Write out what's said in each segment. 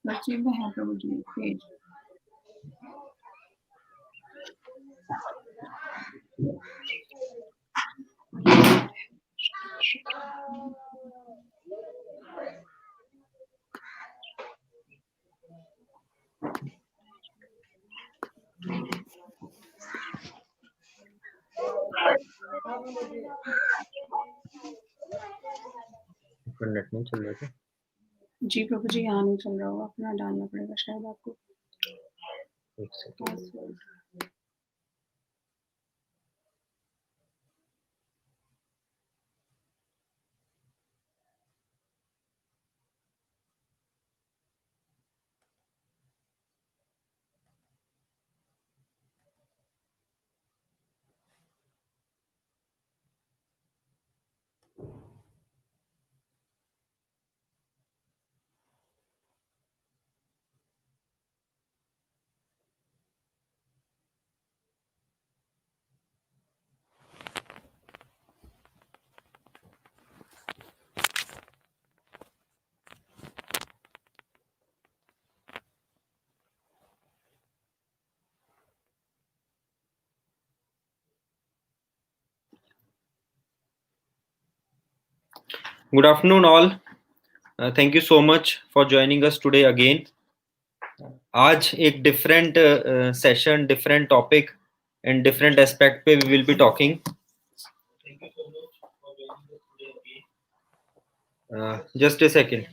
बच्चे में है प्रभु जी पेज नेट नहीं चल रहा था। जी प्रभु जी यहाँ नहीं चल रहा होगा, अपना डालना पड़ेगा शायद आपको। एक second. Good afternoon, all. Thank you so much for joining us today again. आज एक different session, different topic, and different aspect पे we will be talking. Just a second.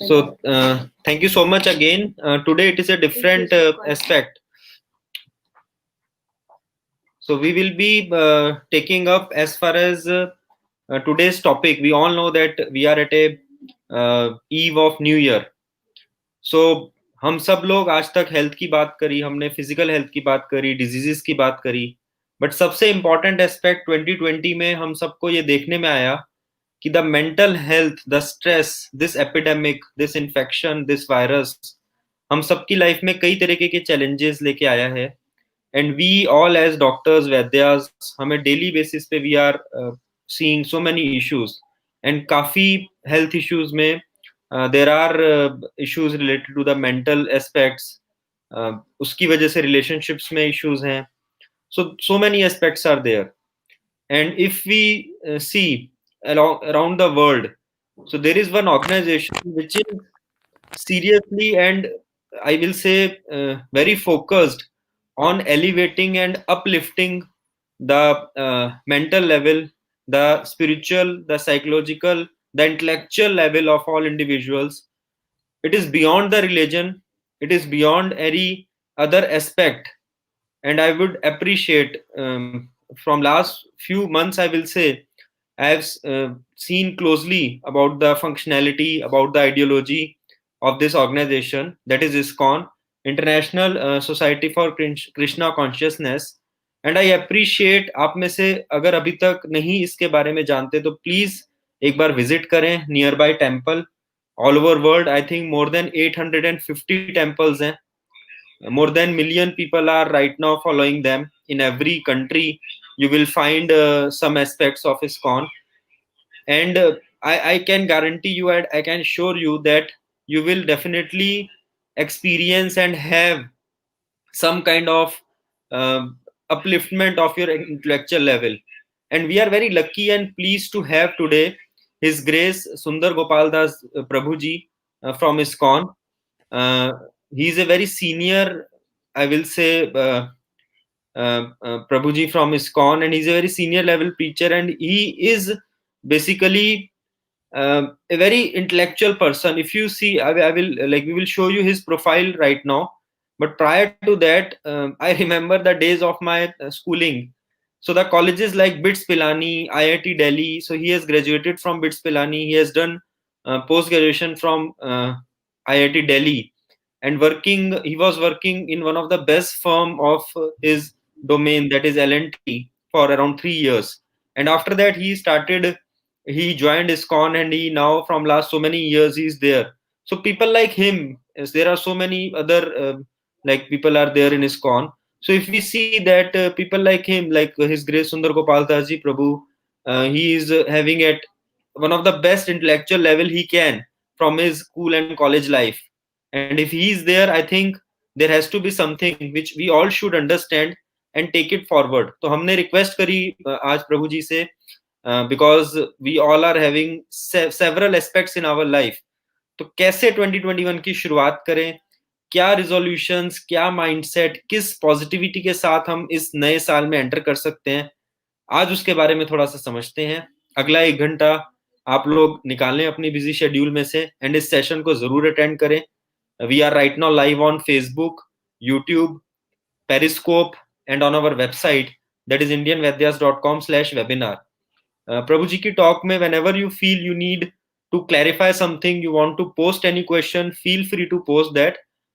So thank you so much again. Today it is a different aspect. So we will be taking up as far as today's topic. We all know that we are at a eve of New Year. So हम सब लोग आज तक health की बात करी, हमने physical health की बात करी, डिजीजेस की बात करी, बट सबसे इम्पोर्टेंट एस्पेक्ट 2020 में हम सबको ये देखने में आया कि the mental health, the stress, this epidemic, this infection, this virus हम सबकी लाइफ में कई तरीके के चैलेंजेस लेके आया है. And we all as doctors, वैद्यास, हमें डेली बेसिस पे we are seeing so many issues, and काफी हेल्थ इश्यूज में there are issues related to the mental aspects. उसकी वजह से relationships में issues हैं. So many aspects are there. And if we see around the world, so there is one organization which is seriously and I will say very focused on elevating and uplifting the mental level, the spiritual, the psychological, the intellectual level of all individuals. It is beyond the religion, it is beyond any other aspect. And I would appreciate, from last few months I will say, I have seen closely about the functionality, about the ideology of this organization, that is ISKCON, International Society for Krishna Consciousness. And I appreciate, आप में से अगर अभी तक नहीं इसके बारे में जानते तो प्लीज एक बार विजिट करें near by temple. All over world, I think more than 850 temples हैं. More than million people are right now following them. In every country you will find some aspects of ISKCON. And I can guarantee you and I can assure you that you will definitely experience and have some kind of upliftment of your intellectual level. And we are very lucky and pleased to have today His Grace Sundar Gopal Das Prabhuji from ISKCON. He is a very senior, I will say, Prabhuji from ISKCON, and he's a very senior level preacher, and he is basically a very intellectual person. If you see, I will like we will show you his profile right now. But prior to that, I remember the days of my schooling. So the colleges like BITS Pilani, IIT Delhi. So he has graduated from BITS Pilani. He has done post graduation from IIT Delhi, and he was working in one of the best firm of his domain, that is L&T, for around 3 years. and after that he joined ISKCON, and he now from last so many years he's there. So people like him, as there are so many other like people are there in ISKCON. So if we see that people like him, like His Grace Sundar Gopal Das Ji Prabhu, he is having at one of the best intellectual level he can from his school and college life. And if he is there, I think there has to be something which we all should understand and take it forward. तो हमने request करी आज प्रभु जी से, because we all are having several aspects in our life. तो कैसे 2021 की शुरुआत करें, क्या रिजोल्यूशंस, क्या माइंडसेट, किस पॉजिटिविटी के साथ हम इस नए साल में एंटर कर सकते हैं, आज उसके बारे में थोड़ा सा समझते हैं. अगला 1 घंटा आप लोग निकालें अपनी बिजी शेड्यूल में से एंड इस सेशन को जरूर अटेंड करें. We are right now live on Facebook, YouTube, Periscope and on our website, that is indianvedyas.com/webinar. Prabhu ji की टॉक में whenever you feel you need to clarify something, you want to post any question, feel free to post that.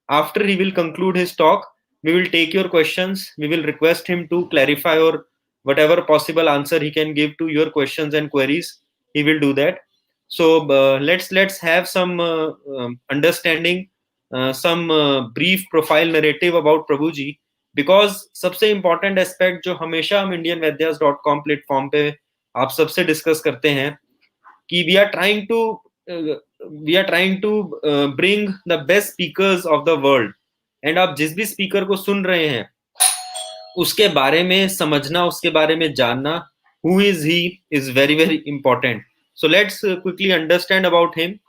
After he will conclude his talk, we will take your questions, we will request him to clarify or whatever possible answer he can give to your questions and queries, he will do that. So let's have some understanding, some brief profile narrative about Prabhu ji, because सबसे important aspect जो हमेशा हम indianvedyas.com platform पे आप सबसे discuss करते हैं कि we are trying to bring the best speakers of the world. And आप जिस भी स्पीकर को सुन रहे हैं उसके बारे में समझना, उसके बारे में जानना, who is he, is very very important. So let's quickly understand about him.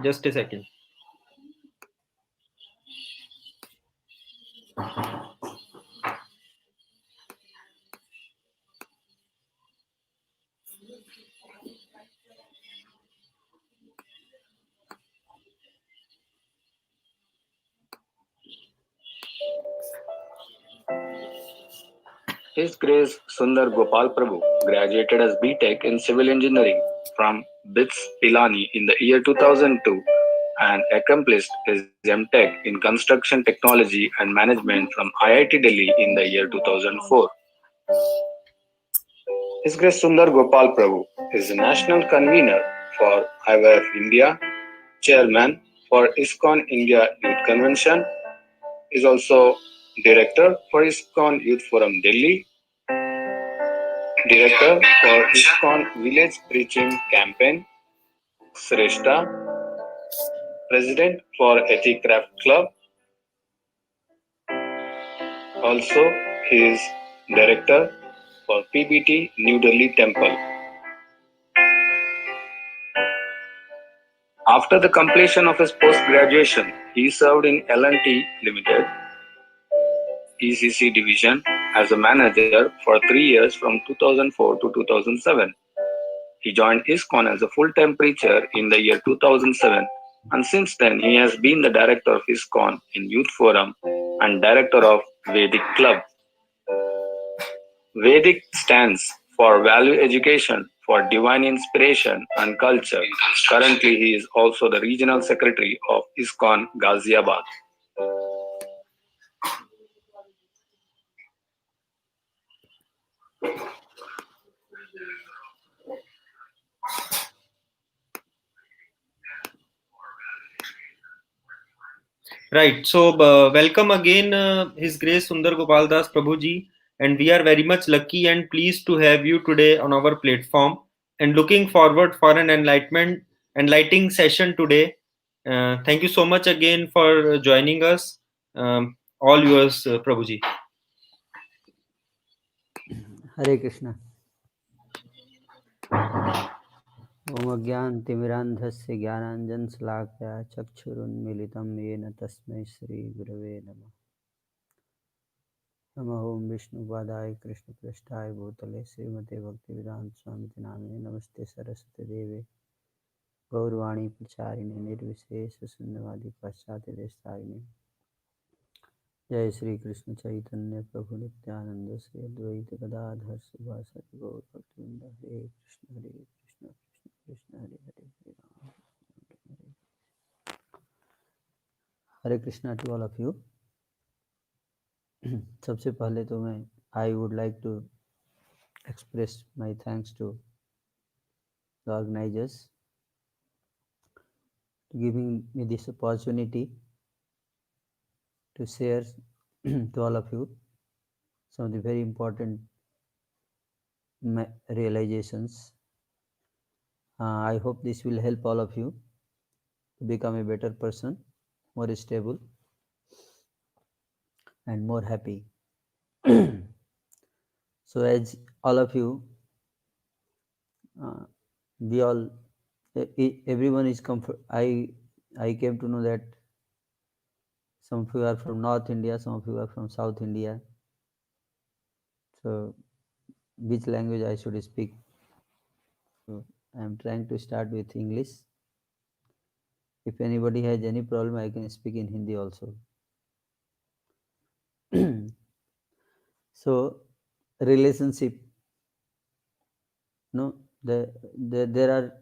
Just a second. His Grace Sundar Gopal Prabhu graduated as B.Tech in Civil Engineering from BITS Pilani in the year 2002 and accomplished his M.Tech in Construction Technology and Management from IIT Delhi in the year 2004. His Grace Sundar Gopal Prabhu is the National Convener for IWF India, Chairman for ISKCON India Youth Convention, is also Director for ISKCON Youth Forum Delhi, Director for ISKCON Village Preaching Campaign, Sreshta, President for Ethicraft Club. Also, he is Director for PBT New Delhi Temple. After the completion of his post-graduation, he served in L&T Limited, ECC division, as a manager for 3 years from 2004 to 2007. He joined ISKCON as a full-time preacher in the year 2007, and since then he has been the director of ISKCON in Youth Forum and director of Vedic Club. Vedic stands for Value Education for Divine Inspiration and Culture. Currently, he is also the Regional Secretary of ISKCON Ghaziabad. Right. So, welcome again, His Grace Sundar Gopal Das Prabhu ji, and we are very much lucky and pleased to have you today on our platform, and looking forward for an enlightening session today. Thank you so much again for joining us. All yours, Prabhu ji. हरे कृष्णा. ओम अज्ञानतिमिरान्धस्य ज्ञानाञ्जनशलाकया चक्षुरुन्मीलितं येन तस्मै श्रीगुरवे नमः. नमः ओं विष्णुपादाय कृष्णप्रेष्ठाय भूतले श्रीमते भक्तिवेदान्त स्वामिति नामिने. नमस्ते सरस्वती देवे गौरवाणी प्रचारिणे निर्विशेष शून्यवादी पाश्चात्य देशतारिणे. जय श्री कृष्ण चैतन्य प्रभु नित्यानंद श्री अद्वैत गदाधर शिवासादि गौर भक्तवृंद. Hare Krishna Krishna Krishna Hare Hare Hare Ram. Hare Krishna to all of you. सबसे पहले तो मैं I would like to express my thanks to the organizers to giving me this opportunity to share to all of you some of the very important realizations. I hope this will help all of you to become a better person, more stable and more happy. So as all of you, we all, everyone is comfort. I came to know that some of you are from North India, some of you are from South India. So which language I should speak? So I am trying to start with English. If anybody has any problem, I can speak in Hindi also. So relationship, no, there are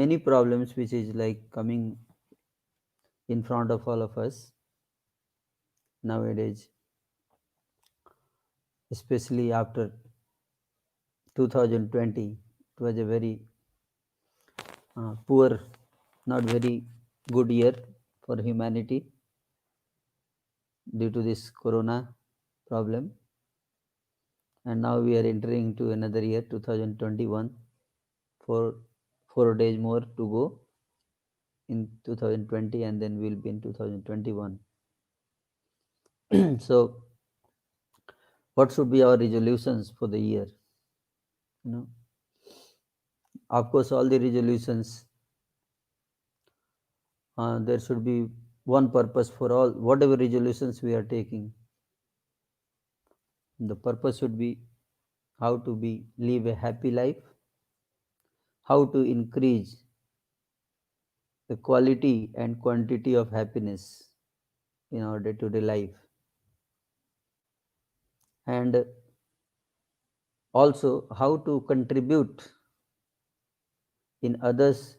many problems which is like coming in front of all of us nowadays, especially after 2020. It was a very poor, not very good year for humanity due to this corona problem. And now we are entering into another year, 2021. Four days more to go in 2020, and then we'll be in 2021. So what should be our resolutions for the year? Of course, all the resolutions, there should be one purpose for all, whatever resolutions we are taking. The purpose should be how to live a happy life, how to increase the quality and quantity of happiness in our day-to-day life, and also how to contribute in others'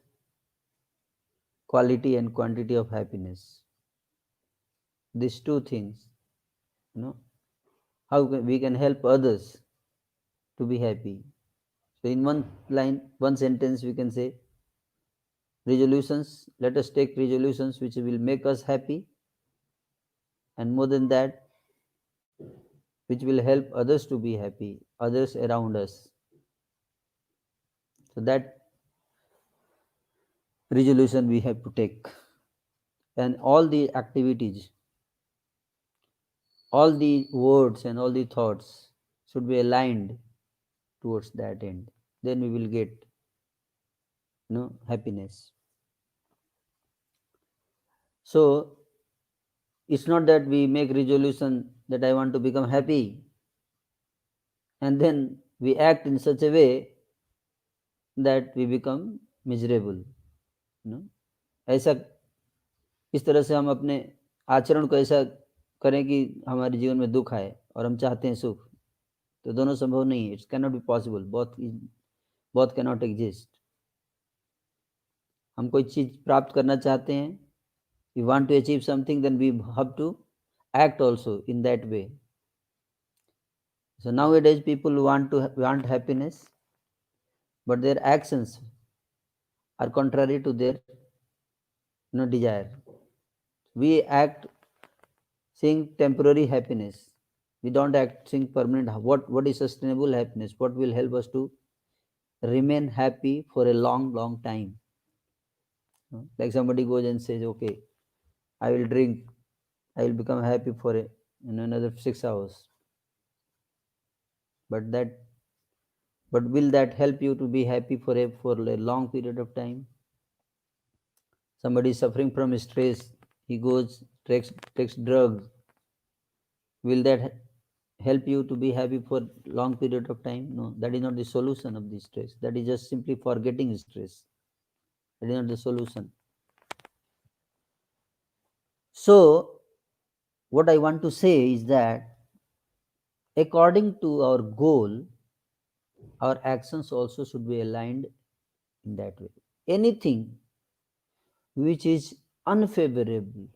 quality and quantity of happiness. These two things, how we can help others to be happy. So in one line, one sentence, we can say resolutions. Let us take resolutions which will make us happy, and more than that, which will help others to be happy, others around us. So that resolution we have to take, and all the activities, all the words and all the thoughts should be aligned towards that end. Then we will get happiness. So it's not that we make resolution that I want to become happy, and then we act in such a way that we become miserable. ऐसा, इस तरह से हम अपने आचरण को ऐसा करें कि हमारे जीवन में दुख आए और हम चाहते हैं सुख, तो दोनों संभव नहीं है. It's can not be possible. Both can not exist. हम कोई चीज प्राप्त करना चाहते हैं, we want to achieve something, then we have to act also in that way. So nowadays people want happiness, but their actions are contrary to their desire. We act seeing temporary happiness. We don't act seeing permanent. What is sustainable happiness? What will help us to remain happy for a long time? Like somebody goes and says, okay, I will drink, I will become happy for another 6 hours. But will that help you to be happy for a long period of time? Somebody is suffering from stress, he goes, takes drugs. Will that help you to be happy for long period of time? No, that is not the solution of the stress. That is just simply forgetting stress. That is not the solution. So what I want to say is that according to our goal, our actions also should be aligned in that way. Anything which is unfavorable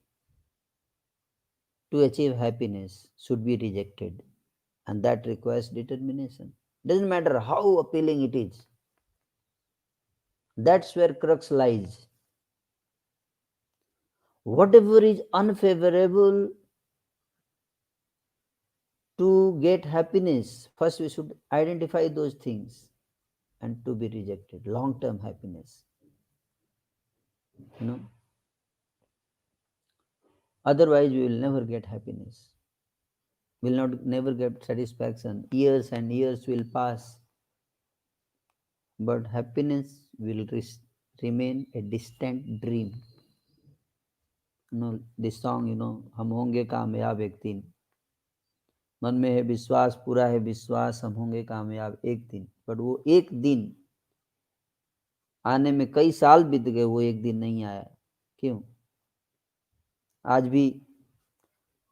to achieve happiness should be rejected, and that requires determination. Doesn't matter how appealing it is. That's where crux lies. Whatever is unfavorable to get happiness, first we should identify those things and to be rejected. Long term happiness. You know, otherwise we will never get happiness. Will not never get satisfaction. Years and years will pass, but happiness will remain a distant dream. This song, हम होंगे कामयाब एक दिन, मन में है विश्वास, पूरा है विश्वास, हम होंगे कामयाब एक दिन. बट वो एक दिन आने में कई साल बीत गए, वो एक दिन नहीं आया. क्यों? आज भी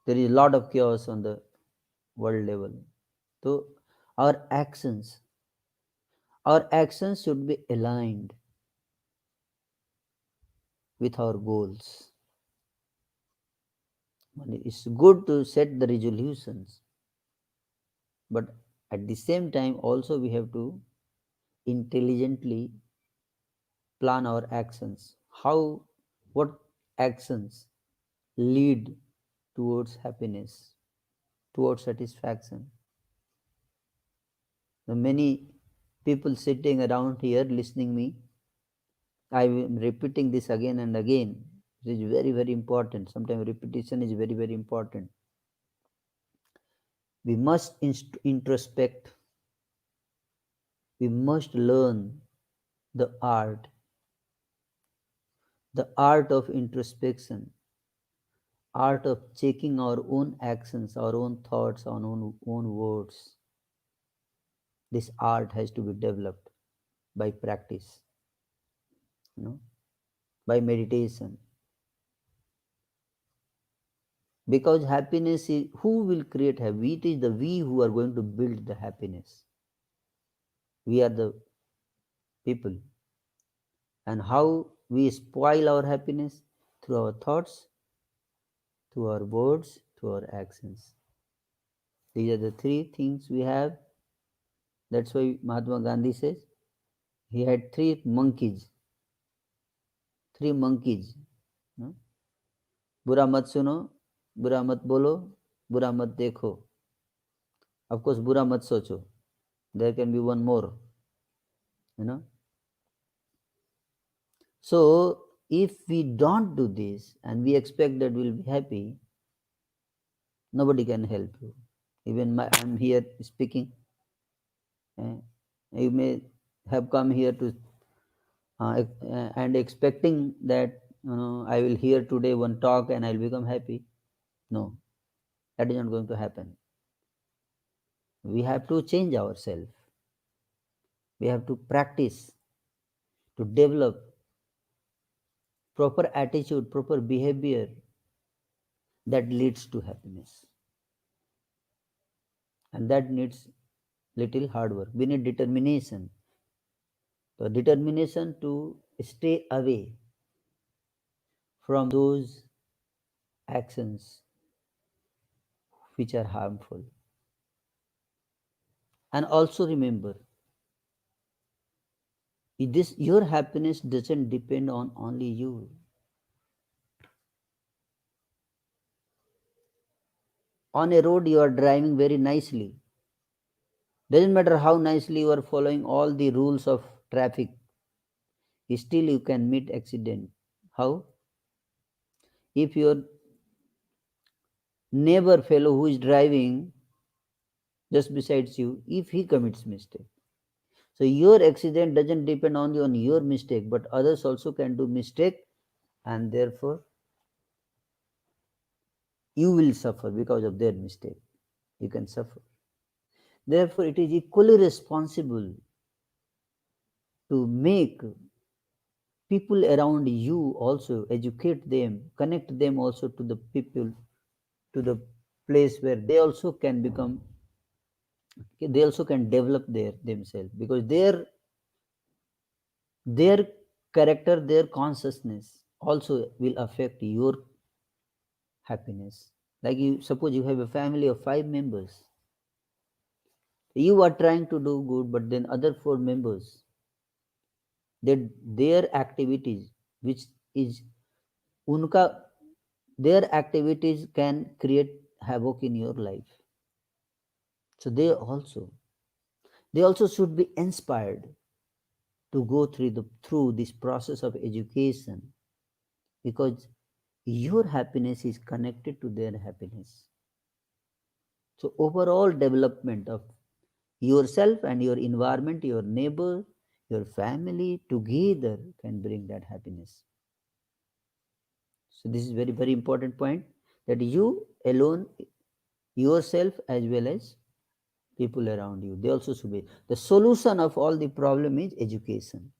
there is a lot of chaos on the world level. So our actions should be aligned with our goals. It's good to set the resolutions, but at the same time also we have to intelligently plan our actions. What actions lead towards happiness, towards satisfaction? The many people sitting around here listening me, I am repeating this again and again. It is very, very important. Sometimes repetition is very, very important. We must introspect. We must learn the art of introspection, art of checking our own actions, our own thoughts, our own words. This art has to be developed by practice, by meditation. Because happiness is, who will create happiness? It is the we who are going to build the happiness. We are the people. And how we spoil our happiness? Through our thoughts, through our words, through our actions. These are the three things we have. That's why Mahatma Gandhi says he had three monkeys. No? बुरा मत सुनो, बुरा मत बोलो, बुरा मत देखो. Of course, बुरा मत सोचो. There can be one more. So, if we don't do this and we expect that we'll be happy, nobody can help you. Even I'm here speaking. You may have come here to and expecting that I will hear today one talk and I'll become happy. No, that is not going to happen. We have to change ourselves. We have to practice to develop proper attitude, proper behavior that leads to happiness. And that needs little hard work. We need determination. The determination to stay away from those actions which are harmful. And also remember, your happiness doesn't depend on only you. On a road you are driving very nicely. Doesn't matter how nicely you are following all the rules of traffic, still you can meet accident. How? If your neighbor fellow who is driving just besides you, if he commits mistake, so your accident doesn't depend only on your mistake, but others also can do mistake, and therefore you will suffer because of their mistake. You can suffer. Therefore, it is equally responsible to make people around you also, educate them, connect them also to the people, to the place where they also can become, they also can develop themselves, because their character, their consciousness also will affect your happiness. Like you suppose you have a family of 5 members. You are trying to do good, but then other 4 members, their activities, which is unka, their activities can create havoc in your life. So they also should be inspired to go through this process of education, because your happiness is connected to their happiness. So overall development of yourself and your environment, your neighbor, your family together can bring that happiness. So this is very, very important point, that you alone, yourself as well as people around you, they also should be. The solution of all the problem is education.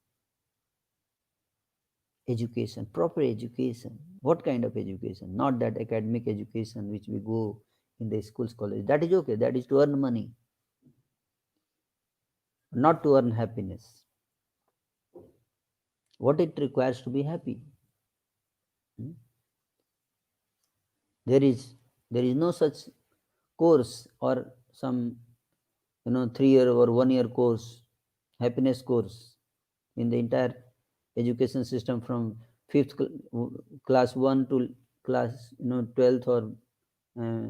Education, proper education. What kind of education? Not that academic education which we go in the schools, college. That is okay. That is to earn money, not to earn happiness. What it requires to be happy. Hmm? There is no such course or some 3-year or 1-year course, happiness course in the entire education system from fifth class 1 to class 12th, or uh,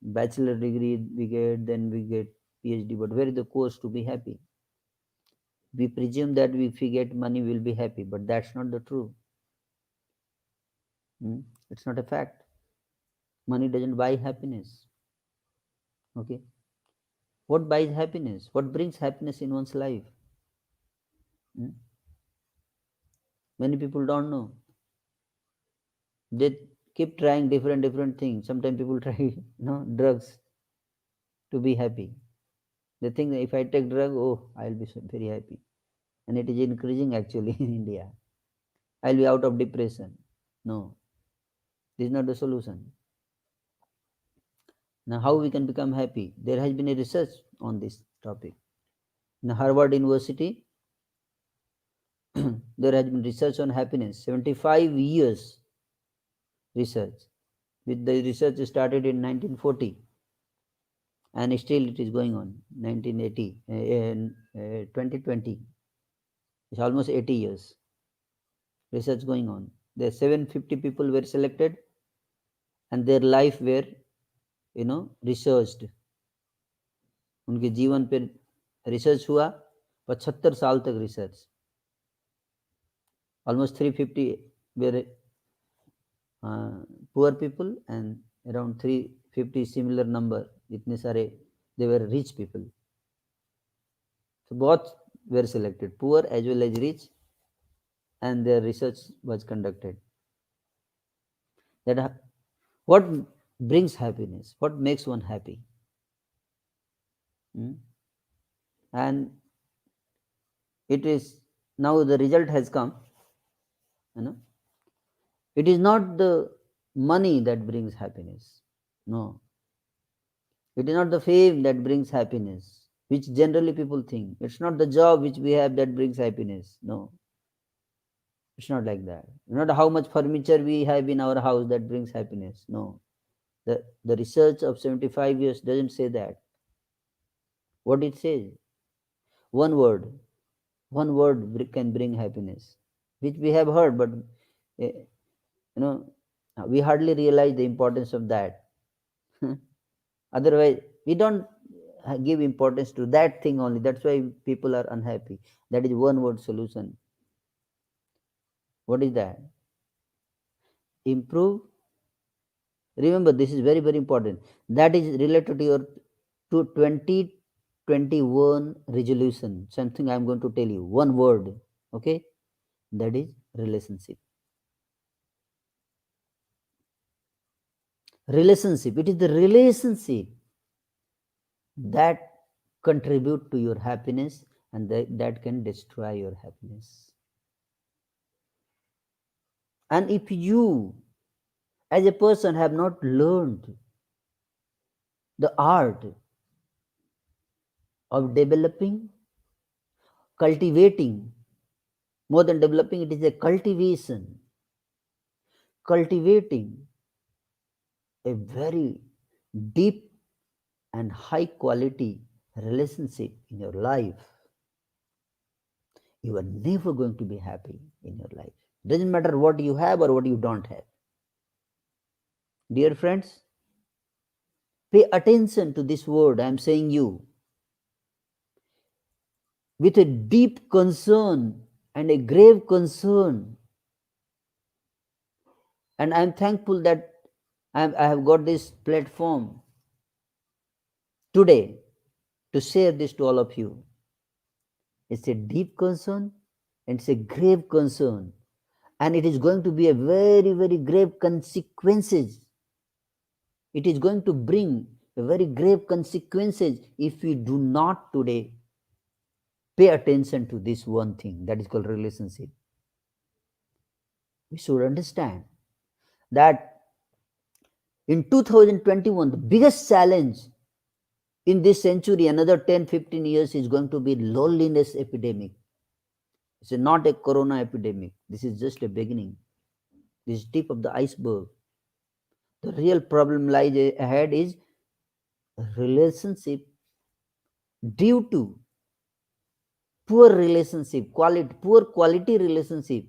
bachelor degree we get, then we get PhD. But where is the course to be happy? We presume that if we get money we'll be happy, but that's not the true. It's not a fact. Money doesn't buy happiness. Okay. What buys happiness? What brings happiness in one's life? Many people don't know. They keep trying different things. Sometimes people try drugs to be happy. They think that if I take drug, oh, I'll be very happy. And it is increasing actually in India. I'll be out of depression. No, this is not the solution. Now, how we can become happy? There has been a research on this topic. In Harvard University, there has been research on happiness. 75 years research. With the research started in 1940, and still it is going on. 1980, 2020. It's almost 80 years. Research going on. There 750 people were selected, and their life were researched. उनके जीवन पर research हुआ 75 साल तक research. Almost 350 were poor people, and around 350 similar number, इतने सारे, they were rich people. So both were selected, poor as well as rich, and their research was conducted. That what brings happiness, what makes one happy. And it is now the result has come. It is not the money that brings happiness. No. It is not the fame that brings happiness, which generally people think. It's not the job which we have that brings happiness. No. It's not like that. Not how much furniture we have in our house that brings happiness. No. The research of 75 years doesn't say that. What it says? One word can bring happiness, which we have heard, but we hardly realize the importance of that. Otherwise, we don't give importance to that thing only. That's why people are unhappy. That is one word solution. What is that? Improve. Remember, this is very, very important. That is related to your 2021 resolution. Something I'm going to tell you. One word. Okay? That is relationship. Relationship. It is the relationship that contribute to your happiness, and that can destroy your happiness. And if you as a person have not learned the art of developing, cultivating, more than developing, it is a cultivation, cultivating a very deep and high quality relationship in your life, you are never going to be happy in your life. Doesn't matter what you have or what you don't have. Dear friends, pay attention to this word I am saying you with a deep concern and a grave concern. And I am thankful that I have got this platform today to share this to all of you. It's a deep concern and it's a grave concern, and it is going to be a very, very grave consequences. It is going to bring a very grave consequences if we do not today pay attention to this one thing that is called relationship. We should understand that in 2021, the biggest challenge in this century, another 10-15 years, is going to be loneliness epidemic. It's not a corona epidemic. This is just a beginning. This is tip of the iceberg. The real problem lies ahead is relationship. Due to poor relationship, poor quality relationship,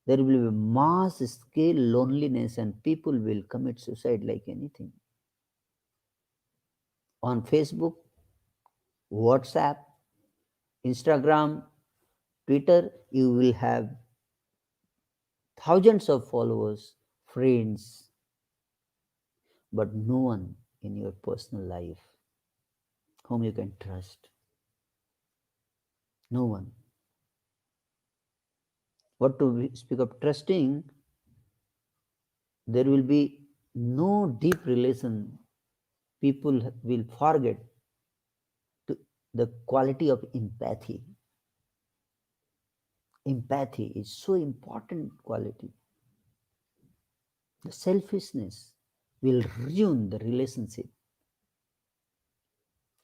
there will be mass scale loneliness and people will commit suicide like anything. On Facebook, WhatsApp, Instagram, Twitter, you will have thousands of followers, friends, but no one in your personal life whom you can trust. No one. What to speak of trusting, there will be no deep relation. People will forget to the quality of empathy. Empathy is so important quality. The selfishness will ruin the relationship.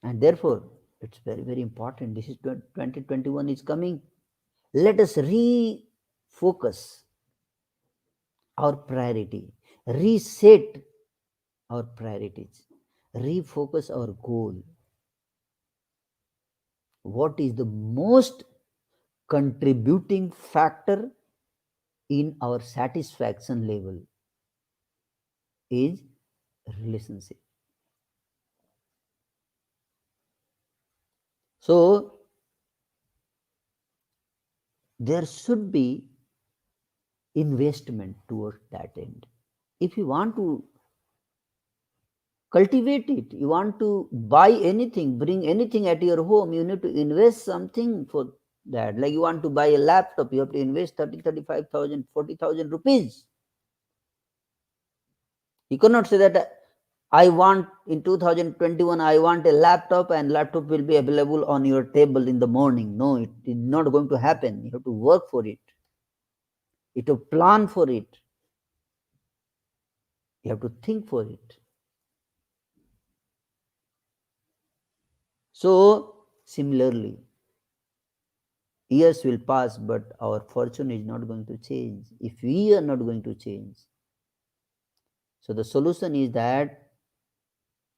And therefore, it's very, very important. This is 2021 is coming. Let us refocus our priority, reset our priorities, refocus our goal. What is the most contributing factor in our satisfaction level is relationship. So there should be investment towards that end. If you want to cultivate it, you want to buy anything, bring anything at your home, you need to invest something for that. Like you want to buy a laptop, you have to invest 30, 35,000, 40,000 rupees. You cannot say that I want in 2021, I want a laptop and laptop will be available on your table in the morning. No, it is not going to happen. You have to work for it. You have to plan for it. You have to think for it. So, similarly, years will pass, but our fortune is not going to change if we are not going to change. So, the solution is that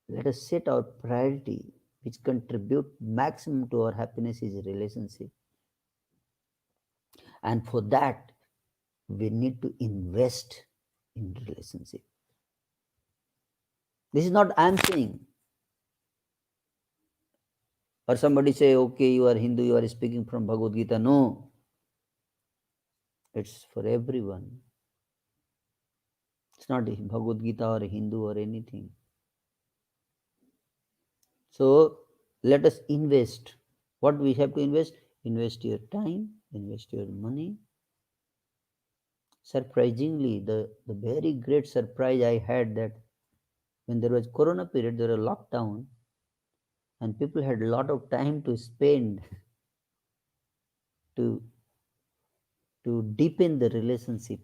let us set our priority which contribute maximum to our happiness is a relationship. And for that, we need to invest in relationship. This is not I am saying. Or somebody say, okay, you are Hindu, you are speaking from Bhagavad Gita. No. It's for everyone. It's not Bhagavad Gita or Hindu or anything. So let us invest. What we have to invest? Invest your time, invest your money. Surprisingly, the very great surprise I had that when there was Corona period, there was lockdown, and people had a lot of time to spend to deepen the relationship.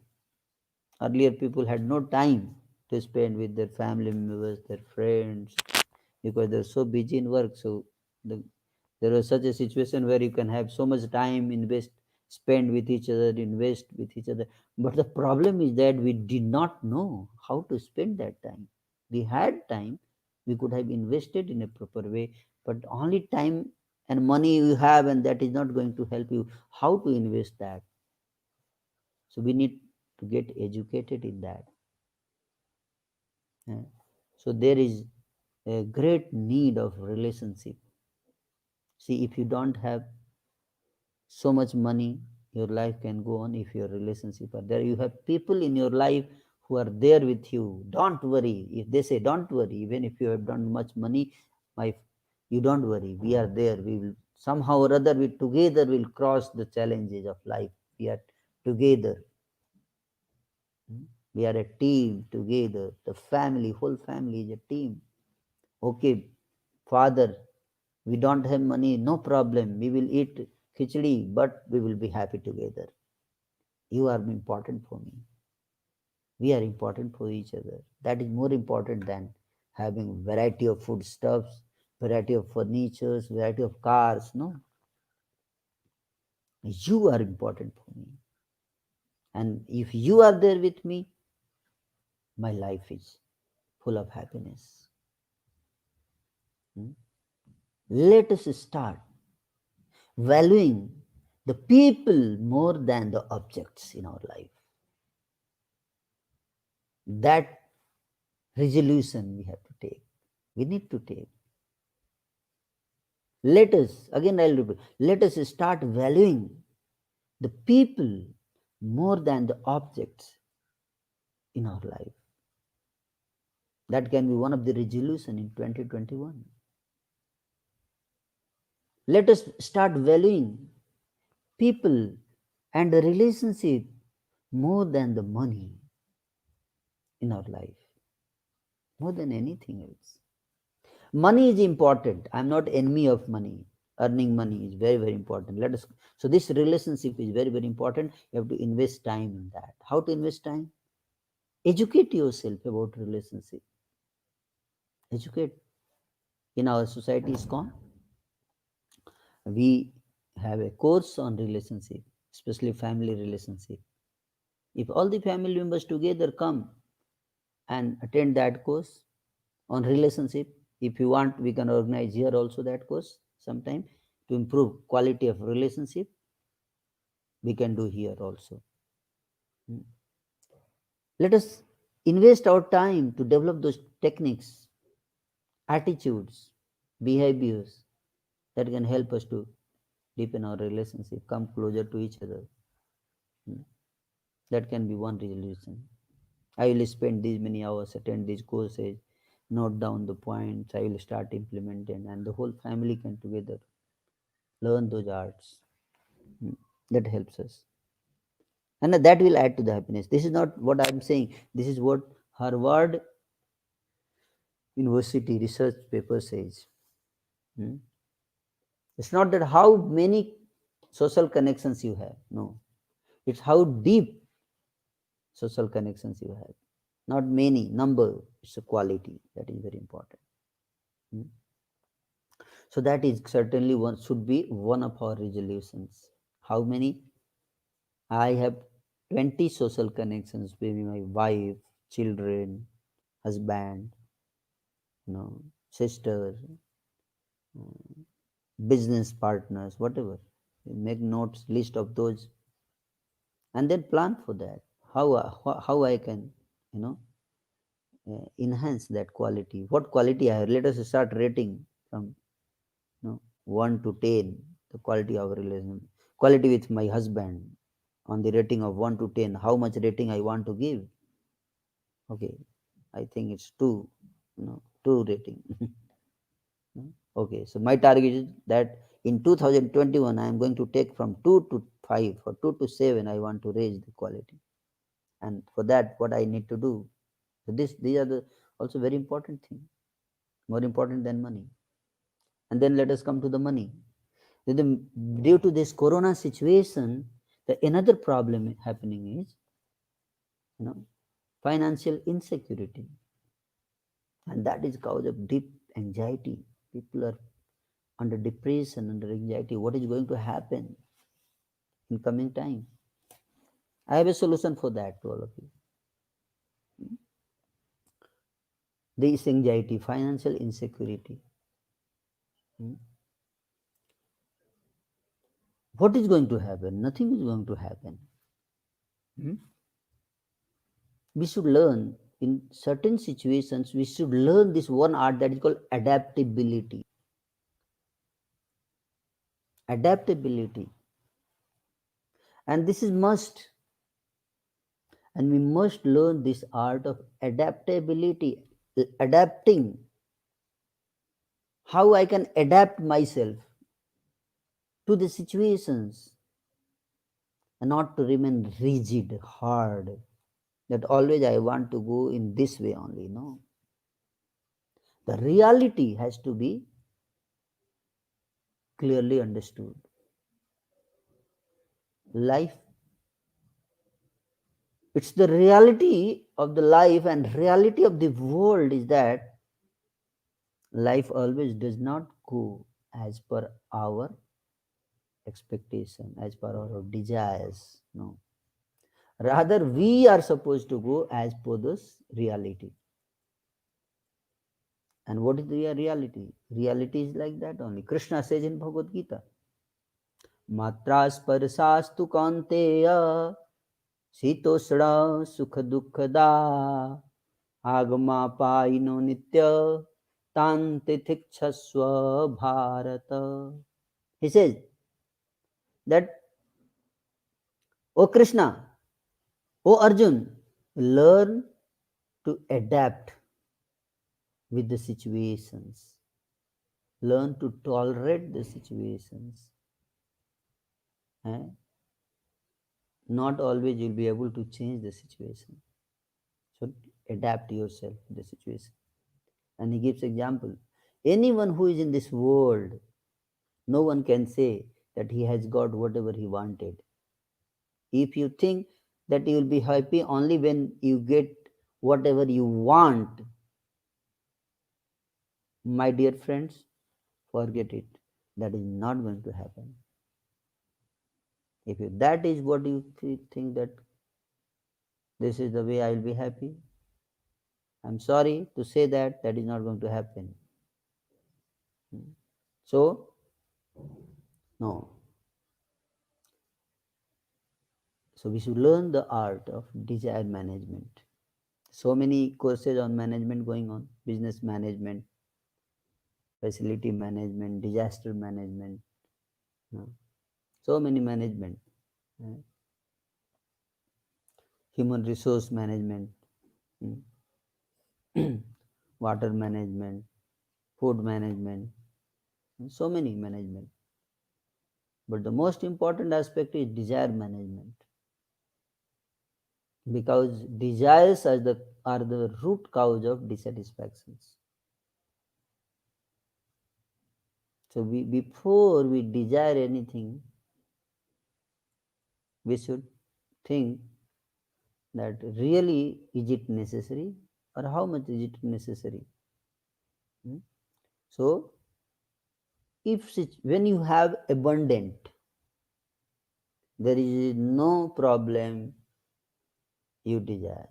Earlier, people had no time to spend with their family members, their friends, because they're so busy in work. So there was such a situation where you can have so much time invest spend with each other, invest with each other. But the problem is that we did not know how to spend that time. We had time, we could have invested in a proper way, but only time and money you have, and that is not going to help you how to invest that. So we need to get educated in that. Yeah. So there is a great need of relationship. See, if you don't have so much money, your life can go on if your relationship are there. You have people in your life who are there with you. Don't worry. If they say don't worry, even if you have done much money, my you don't worry. We are there. We will somehow or other we together will cross the challenges of life. We are together. We are a team together. The family, whole family is a team. Okay, Father, we don't have money, no problem. We will eat khichdi, but we will be happy together. You are important for me. We are important for each other. That is more important than having variety of foodstuffs, variety of furnitures, variety of cars. No, you are important for me. And if you are there with me, my life is full of happiness. Let us start valuing the people more than the objects in our life. That resolution we have to take. We need to take. Let us, again I'll repeat, let us start valuing the people more than the objects in our life. That can be one of the resolution in 2021. Let us start valuing people and the relationship more than the money in our life, more than anything else. Money is important. I'm not enemy of money. Earning money is very, very important. Let us. So this relationship is very, very important. You have to invest time in that. How to invest time? Educate yourself about relationship. Educate. In our society is gone. We have a course on relationship, especially family relationship. If all the family members together come and attend that course on relationship, if you want, we can organize here also that course sometime to improve quality of relationship. We can do here also. Let us invest our time to develop those techniques, attitudes, behaviors that can help us to deepen our relationship, come closer to each other. That can be one resolution. I will spend these many hours, attend these courses, note down the points, I will start implementing, and the whole family can together learn those arts. That helps us. And that will add to the happiness. This is not what I'm saying. This is what Harvard University research paper says. It's not that how many social connections you have. No. It's how deep social connections you have. Not many, number. It's a quality. That is very important. So that is certainly one should be one of our resolutions. How many? I have 20 social connections with my wife, children, husband, sister, business partners, whatever. Make notes, list of those, and then plan for that. How I can, enhance that quality. What quality I have? Let us start rating from 1 to 10. The quality of relation, quality with my husband, on the rating of 1 to 10. How much rating I want to give? Okay, I think it's 2. 2 rating. Okay, so my target is that in 2021 I am going to take from 2 to 5 or 2 to 7. I want to raise the quality, and for that, what I need to do? So these are the also very important thing, more important than money. And then let us come to the money. Due to this corona situation, the another problem happening is, financial insecurity, and that is cause of deep anxiety. People are under depression, under anxiety. What is going to happen? in coming time. I have a solution for that to all of you. This anxiety, financial insecurity. What is going to happen? Nothing is going to happen. We should learn in certain situations, we should learn this one art that is called adaptability. Adaptability. And this is must. And we must learn this art of adaptability, adapting. How I can adapt myself to the situations and not to remain rigid, hard, that always I want to go in this way only. No. The reality has to be clearly understood. Life, it's the reality of the life and reality of the world is that life always does not go as per our expectation, as per our desires. No. Rather, we are supposed to go as per this reality. And what is the reality? Reality is like that only. Krishna says in Bhagavad Gita, Matra sparsastu kanteya Sitoshra sukha dukkada Agama paino nitya Tante tikshasva bharata. He says that, O Krishna, O Arjun, learn to adapt with the situations. Learn to tolerate the situations. Not always you'll be able to change the situation. So adapt yourself to the situation. And he gives example. Anyone who is in this world, no one can say that he has got whatever he wanted. If you think that you will be happy only when you get whatever you want, my dear friends, forget it. That is not going to happen. If that is what you think that this is the way I will be happy, I'm sorry to say that that is not going to happen. So, no. So we should learn the art of desire management. So many courses on management going on, business management, facility management, disaster management, so many management, human resource management, water management, food management, so many management. But the most important aspect is desire management, because desires are the root cause of dissatisfactions. So before we desire anything, we should think that really is it necessary or how much is it necessary. So when you have abundant, there is no problem you desire.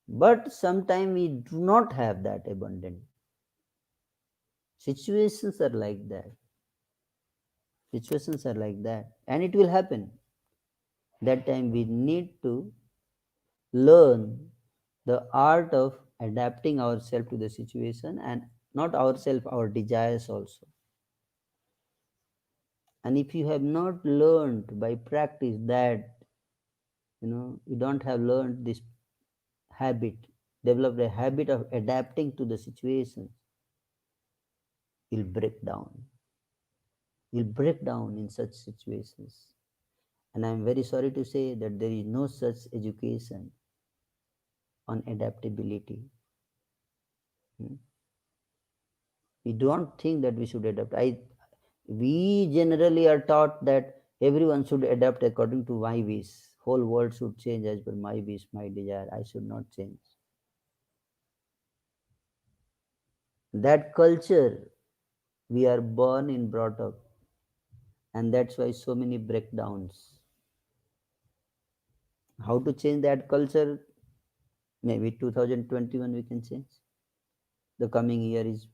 But sometimes we do not have that abundant. Situations are like that. Situations are like that. And it will happen. That time we need to learn the art of adapting ourselves to the situation, and not ourselves, our desires also. And if you have not learned by practice that, you don't have learned this habit, developed a habit of adapting to the situation, you'll break down. You'll break down in such situations. And I'm very sorry to say that there is no such education on adaptability. We don't think that we should adapt. We generally are taught that everyone should adapt according to my wish. Whole world should change as per my wish, my desire. I should not change. That culture we are born and brought up, and that's why so many breakdowns. How to change that culture? Maybe 2021 we can change. The coming year is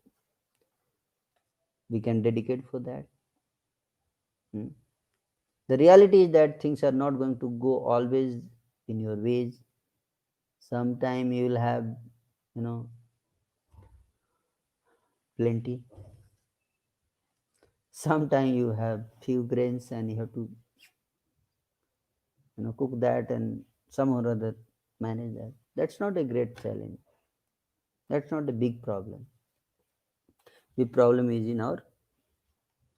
we can dedicate for that. Hmm. The reality is that things are not going to go always in your ways. Sometime you will have, you know, plenty. Sometime you have few grains and you have to, cook that and some or other manage that. That's not a great challenge. That's not a big problem. The problem is in our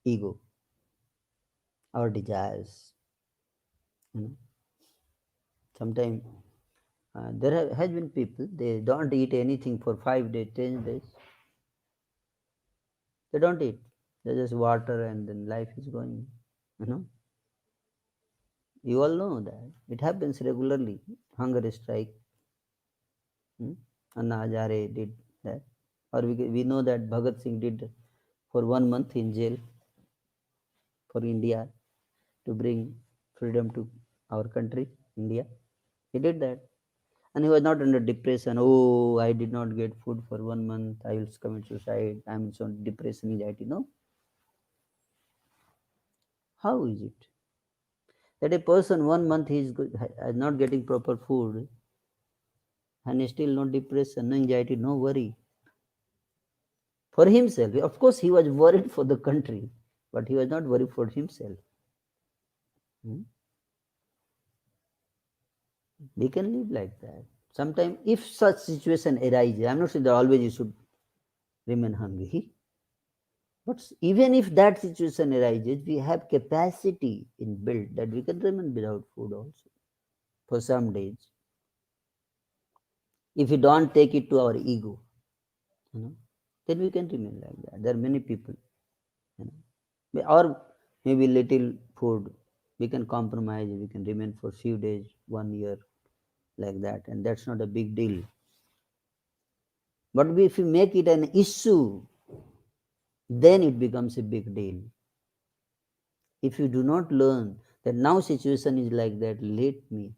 ego, our desires. You know, sometimes there has been people, they don't eat anything for 5 days, 10 days. They don't eat. They just water and then life is going. You know, you all know that it happens regularly. Hunger strike. Hmm? Anna Hazare did that, or we know that Bhagat Singh did for 1 month in jail for India to bring freedom to our country, India. He did that. And he was not under depression. Oh, I did not get food for 1 month. I will commit suicide. I'm so depression, anxiety. No. How is it that a person 1 month he is not getting proper food and still no depression, no anxiety, no worry for himself? Of course, he was worried for the country, but he was not worried for himself. Hmm? We can live like that. Sometimes, if such situation arises, I'm not saying that always you should remain hungry. But even if that situation arises, we have capacity in build that we can remain without food also for some days. If we don't take it to our ego, then we can remain like that. There are many people, or maybe little food. We can compromise. We can remain for few days, 1 year, like that, and that's not a big deal. But if we make it an issue, then it becomes a big deal. If you do not learn that now situation is like that, let me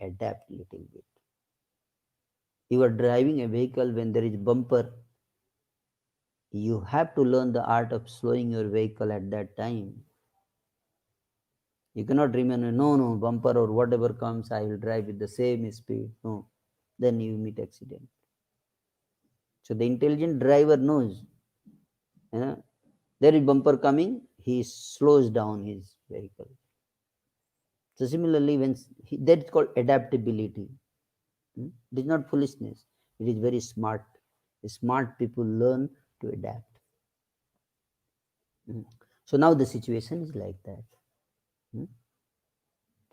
adapt a little bit. You are driving a vehicle when there is bumper, you have to learn the art of slowing your vehicle at that time. You cannot remain, no, bumper or whatever comes, I will drive with the same speed. No, then you meet accident. So the intelligent driver knows, there is bumper coming, he slows down his vehicle. So similarly, that is called adaptability. It is not foolishness. It is very smart. Smart people learn to adapt. So now the situation is like that.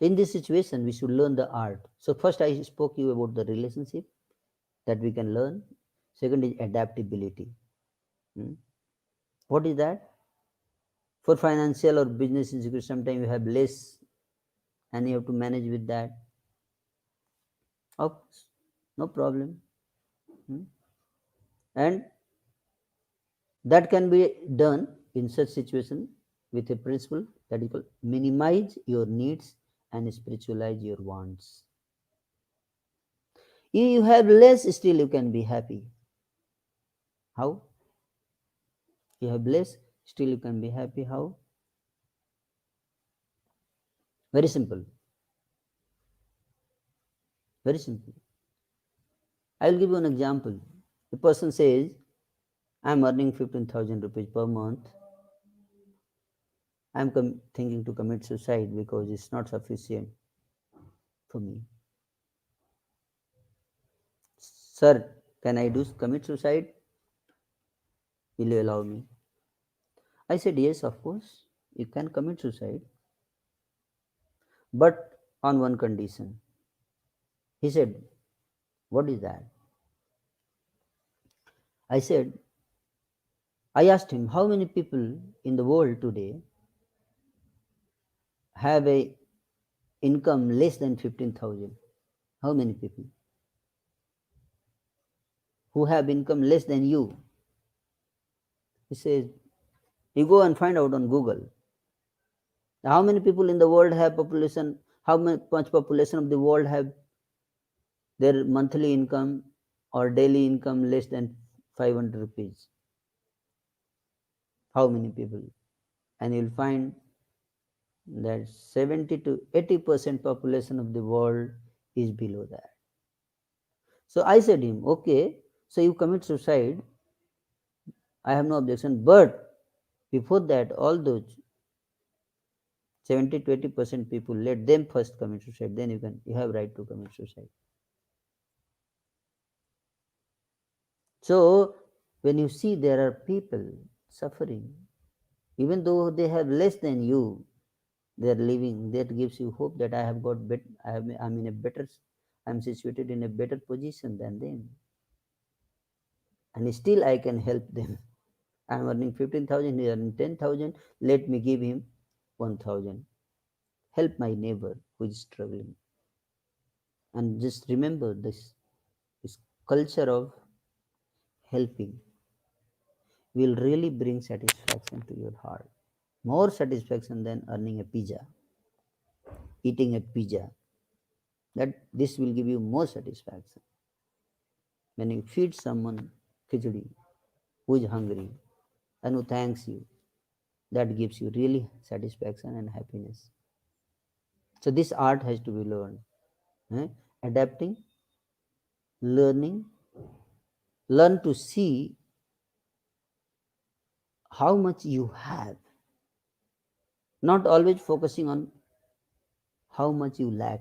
In this situation, we should learn the art. So first I spoke you about the relationship that we can learn. Second is adaptability. What is that? For financial or business insecurity, sometimes you have less and you have to manage with that. Of course, no problem. And that can be done in such situation with a principle that is called minimize your needs and spiritualize your wants. You have less, still you can be happy. How? You have less, still you can be happy. How? Very simple. Very simple. I will give you an example. The person says, I am earning 15,000 rupees per month. I am thinking to commit suicide because it's not sufficient for me. Sir, can I commit suicide? Will you allow me? I said, yes, of course, you can commit suicide, but on one condition. He said, what is that? I said, I asked him, how many people in the world today have a income less than 15,000? How many people? Who have income less than you? He says, you go and find out on Google. How many people in the world have population How much population of the world have their monthly income or daily income less than 500 rupees? How many people? And you'll find that 70 to 80% population of the world is below that. So I said to him, okay, so you commit suicide, I have no objection, but before that, all those 70 to 80% people, let them first commit suicide, then you have right to commit suicide. So when you see there are people suffering, even though they have less than you, they are living, that gives you hope that I have got I'm in a better, I'm situated in a better position than them, and still I can help them. I'm earning 15,000, he earning 10,000. Let me give him 1,000. Help my neighbor who is struggling. And just remember this culture of helping will really bring satisfaction to your heart. More satisfaction than earning a pizza, eating a pizza. That this will give you more satisfaction. When you feed someone khichdi who is hungry and who thanks you, that gives you really satisfaction and happiness. So this art has to be learned. Eh? Adapting, learning, learn to see how much you have, not always focusing on how much you lack.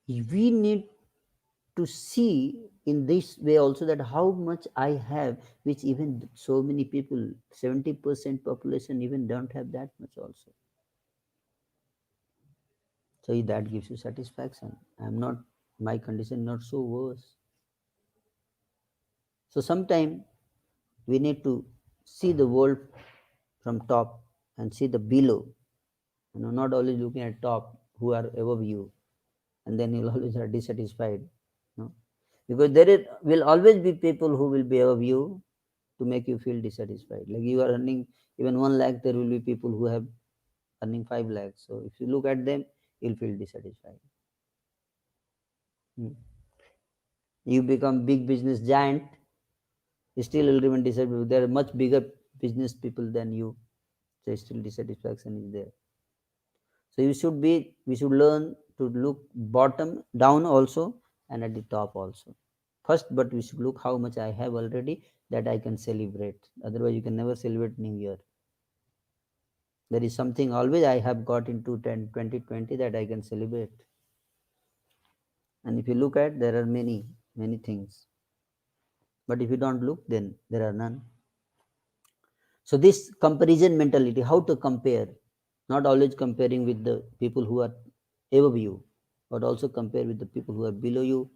We need to see in this way also that how much I have, which even so many people, 70% population even don't have that much also. So that gives you satisfaction. I'm not, my condition not so worse. So sometime we need to see the world from top and see the below. Not always looking at top who are above you, and then you'll always are dissatisfied. Because will always be people who will be above you to make you feel dissatisfied. Like you are earning even 1 lakh, there will be people who have earning 5 lakhs. So if you look at them, you'll feel dissatisfied. You become big business giant, still will remain dissatisfied. There are much bigger business people than you, so still dissatisfaction is there. So we should learn to look bottom down also and at the top also. First, but we should look how much I have already that I can celebrate. Otherwise, you can never celebrate New Year. There is something always I have got into 2020 that I can celebrate. And if you look at, there are many things. But if you don't look, then there are none. So this comparison mentality, how to compare, not always comparing with the people who are above you, but also compare with the people who are below you,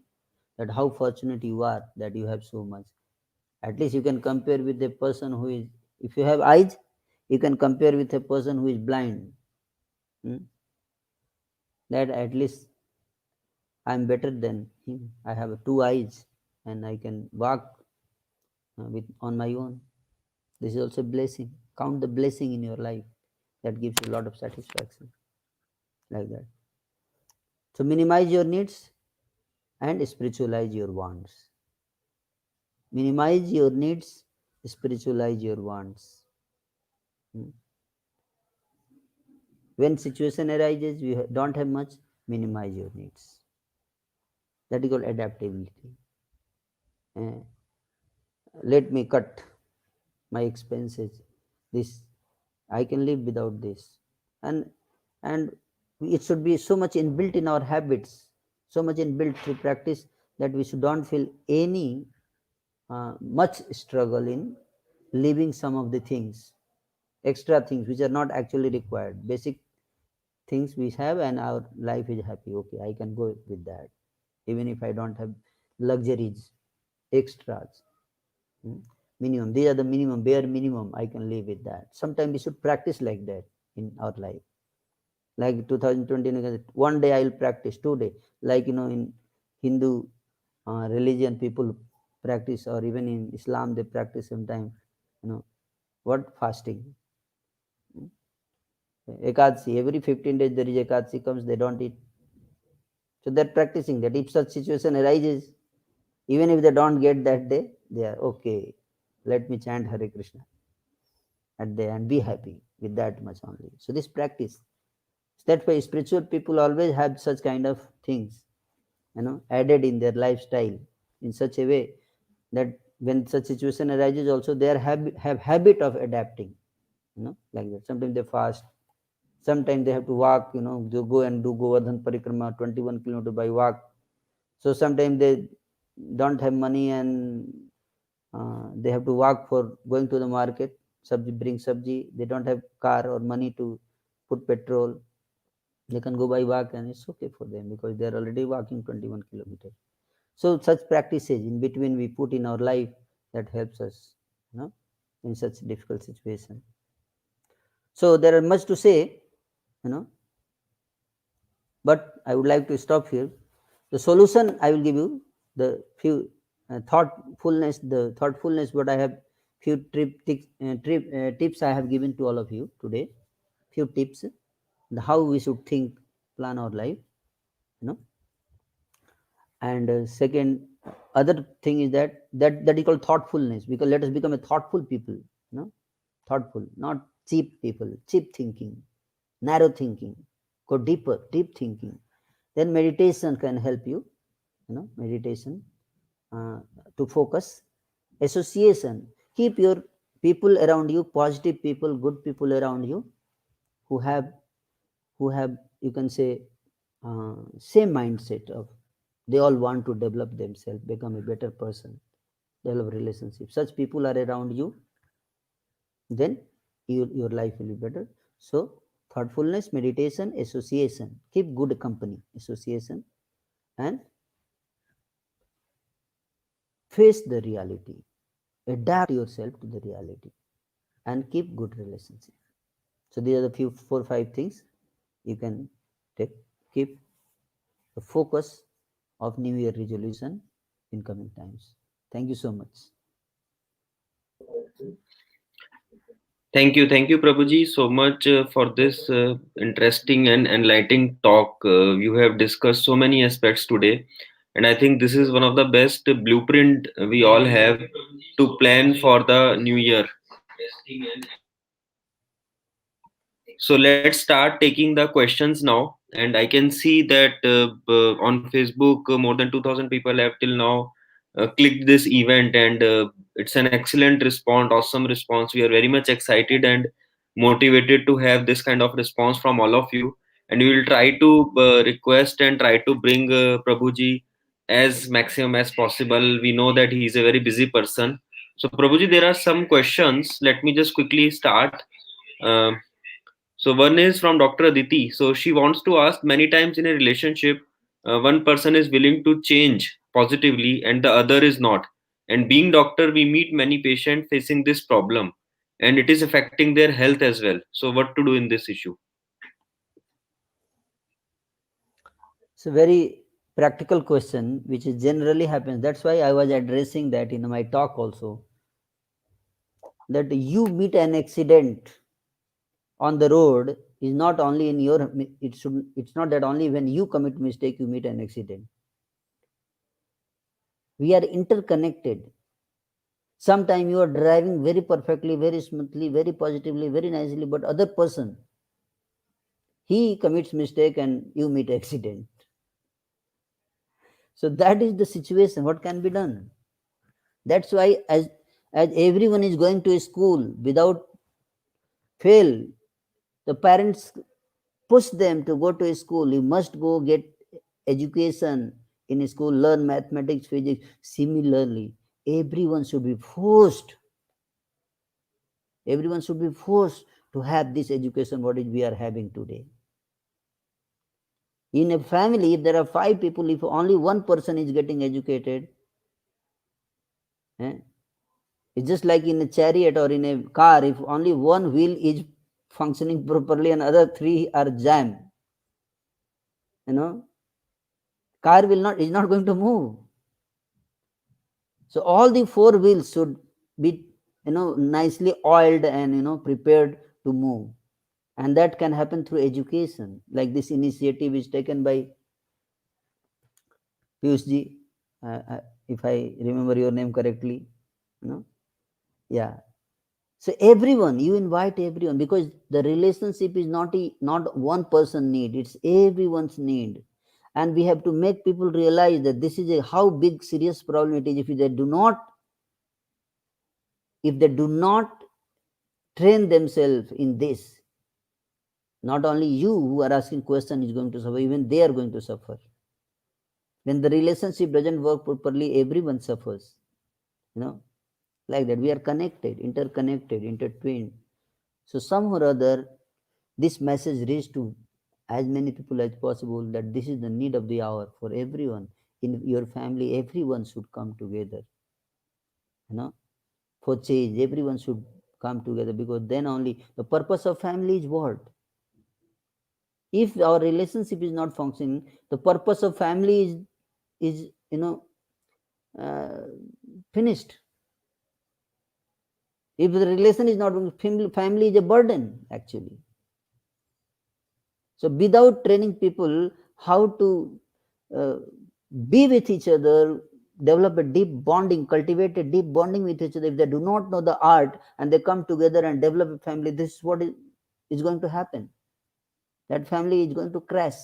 that how fortunate you are that you have so much. At least you can compare with a person who is, if you have eyes, you can compare with a person who is blind. That at least I am better than him. I have 2 eyes and I can walk with on my own. This is also a blessing. Count the blessing in your life. That gives you a lot of satisfaction. Like that. So minimize your needs and spiritualize your wants. Minimize your needs, spiritualize your wants. When situation arises, you don't have much, minimize your needs. That is called adaptability. Let me cut my expenses. This I can live without this, and it should be so much inbuilt in our habits, so much inbuilt through practice that we should don't feel any much struggle in leaving some of the things, extra things which are not actually required. Basic things we have and our life is happy. Okay, I can go with that, even if I don't have luxuries, extras. Minimum, these are the minimum, bare minimum, I can live with that. Sometimes we should practice like that in our life. Like 2020, one day I will practice, 2 days. Like in Hindu religion, people practice, or even in Islam they practice sometimes. What fasting? Ekadasi, every 15 days there is Ekadasi comes, they don't eat. So they're practicing that if such situation arises, even if they don't get that day, they are okay. Let me chant Hare Krishna at day and be happy with that much only. So this practice. That's why spiritual people always have such kind of things, added in their lifestyle in such a way that when such situation arises, also they are have habit of adapting, like that. Sometimes they fast, sometimes they have to walk, they go and do Govardhan Parikrama 21 kilometers by walk. So sometimes they don't have money and they have to walk for going to the market, bring sabji. They don't have car or money to put petrol. They can go by walk and it's okay for them because they are already walking 21 kilometers. So such practices in between we put in our life that helps us, in such difficult situation. So there are much to say, but I would like to stop here. The solution I will give you, the few thoughtfulness, what I have, few tips I have given to all of you today. Few tips, how we should think, plan our life, and second, other thing is that is called thoughtfulness, because let us become a thoughtful people, thoughtful, not cheap people, cheap thinking, narrow thinking, go deeper, deep thinking. Then meditation can help you, meditation, to focus. Association, keep your people around you, positive people, good people around you, who have you can say same mindset of they all want to develop themselves, become a better person, develop relationships. Such people are around you, then your life will be better. So thoughtfulness, meditation, association, keep good company, association, and face the reality, adapt yourself to the reality, and keep good relationship. So these are the few 4 5 things you can take. Keep the focus of New Year resolution in coming times. Thank you so much. Thank you, Prabhuji, so much for this interesting and enlightening talk. You have discussed so many aspects today, and I think this is one of the best blueprint we all have to plan for the new year. So let's start taking the questions now. And I can see that on Facebook, more than 2,000 people have till now clicked this event, and it's an excellent response, awesome response. We are very much excited and motivated to have this kind of response from all of you. And we will try to request and try to bring Prabhuji as maximum as possible. We know that he is a very busy person. So, Prabhuji, there are some questions. Let me just quickly start. Um so one is from Dr. Aditi. So she wants to ask, many times in a relationship, one person is willing to change positively and the other is not. And being doctor, we meet many patients facing this problem, and it is affecting their health as well. So what to do in this issue? It's a very practical question which is generally happens. That's why I was addressing that in my talk also. That you meet an accident on the road is not only in your, it's not that only when you commit mistake you meet an accident. We are interconnected. Sometimes you are driving very perfectly, very smoothly, very positively, very nicely, but other person, he commits mistake and you meet accident. So that is the situation. What can be done? That's why as everyone is going to a school without fail, the parents push them to go to a school. You must go get education in a school, learn mathematics, physics. Similarly, everyone should be forced. Everyone should be forced to have this education what we are having today. In a family, if there are 5 people, if only one person is getting educated, it's just like in a chariot or in a car, if only one wheel is functioning properly and other 3 are jammed, car is not going to move. So all the 4 wheels should be nicely oiled and prepared to move. And that can happen through education, like this initiative is taken by Piyush ji, if I remember your name correctly, yeah. So everyone, you invite everyone, because the relationship is not one person need, it's everyone's need. And we have to make people realize that this is how big serious problem it is if they do not train themselves in this. Not only you who are asking question is going to suffer, even they are going to suffer. When the relationship doesn't work properly, everyone suffers. Like that. We are connected, interconnected, intertwined. So somehow or other, this message reached to as many people as possible, that this is the need of the hour for everyone in your family. Everyone should come together, for change. Everyone should come together, because then only the purpose of family is what? If our relationship is not functioning, the purpose of family is finished. If the relation is not, family is a burden actually. So without training people how to be with each other, develop a deep bonding, cultivate a deep bonding with each other, if they do not know the art and they come together and develop a family, this is what is going to happen. That family is going to crash.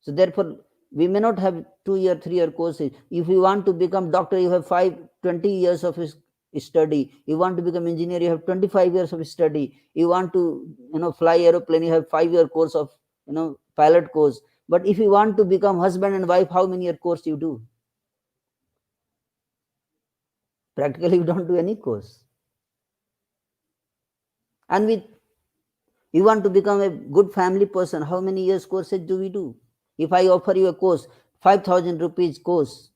So therefore, we may not have 2-year, 3-year courses. If you want to become doctor, you have 20 years of study. You want to become engineer, you have 25 years of study. You want to fly aeroplane, you have 5-year course of pilot course. But if you want to become husband and wife, how many year course you do? Practically you don't do any course. And you want to become a good family person, how many years courses do we do? If I offer you a course, 5,000 rupees course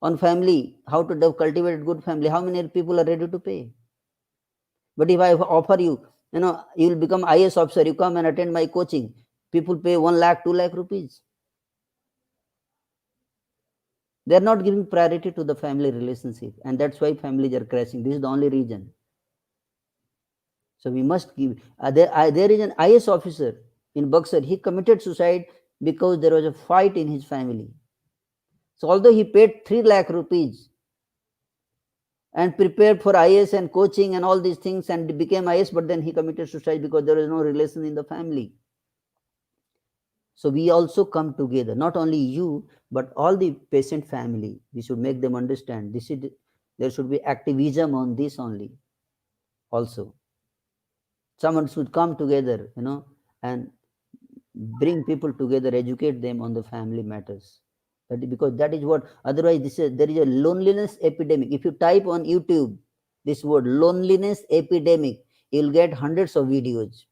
on family, how to cultivate a good family, how many people are ready to pay? But if I offer you, you will become IAS officer, you come and attend my coaching, people pay 1 lakh, 2 lakh rupees. They are not giving priority to the family relationship, and that's why families are crashing. This is the only reason. So we must give. There is an IAS officer in Buxar. He committed suicide because there was a fight in his family. So although he paid 3 lakh rupees and prepared for IAS and coaching and all these things and became IAS, but then he committed suicide because there is no relation in the family. So we also come together, not only you, but all the patient family. We should make them understand there should be activism on this only. Also, someone should come together, and bring people together, educate them on the family matters. Because that is what, otherwise there is a loneliness epidemic. If you type on YouTube this word loneliness epidemic, you'll get hundreds of videos.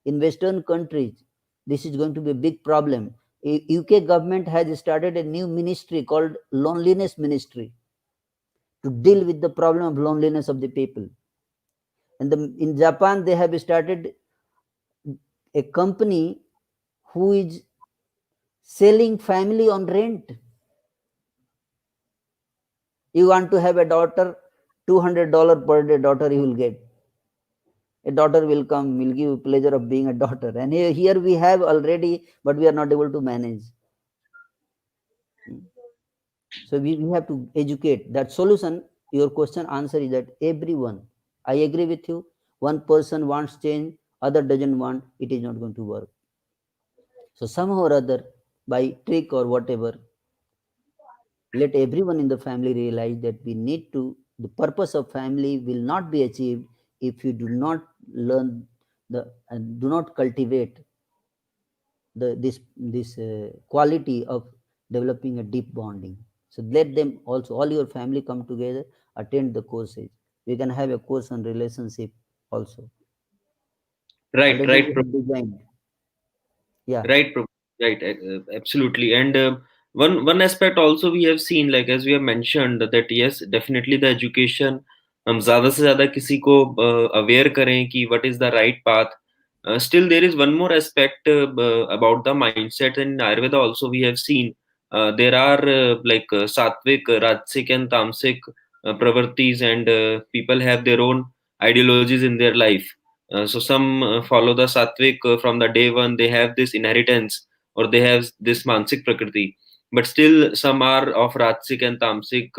In Western countries, this is going to be a big problem. UK government has started a new ministry called loneliness ministry to deal with the problem of loneliness of the people. And in Japan, they have started a company who is selling family on rent. You want to have a daughter, $200 per day daughter you will get. A daughter will come, will give you pleasure of being a daughter. And here we have already, but we are not able to manage. So we have to educate. That solution, your question answer is that everyone. I agree with you. One person wants change, other doesn't want, it is not going to work. So somehow or other, by trick or whatever, let everyone in the family realize that the purpose of family will not be achieved if you do not learn and do not cultivate this quality of developing a deep bonding. So let them also, all your family come together, attend the courses. We can have a course on relationship also. Right, Already right, we have designed. Yeah. right, right, absolutely. And one aspect also we have seen, like as we have mentioned, that yes, definitely the education, हम ज़्यादा से ज़्यादा किसी को aware करें कि what is the right path. Still, there is one more aspect about the mindset. In Ayurveda also we have seen there are like sattvic, rajasic, and tamasic pravartis, and people have their own ideologies in their life. So some follow the sattvic from the day one. They have this inheritance, or they have this mansik prakriti. But still, some are of rajasic and tamasic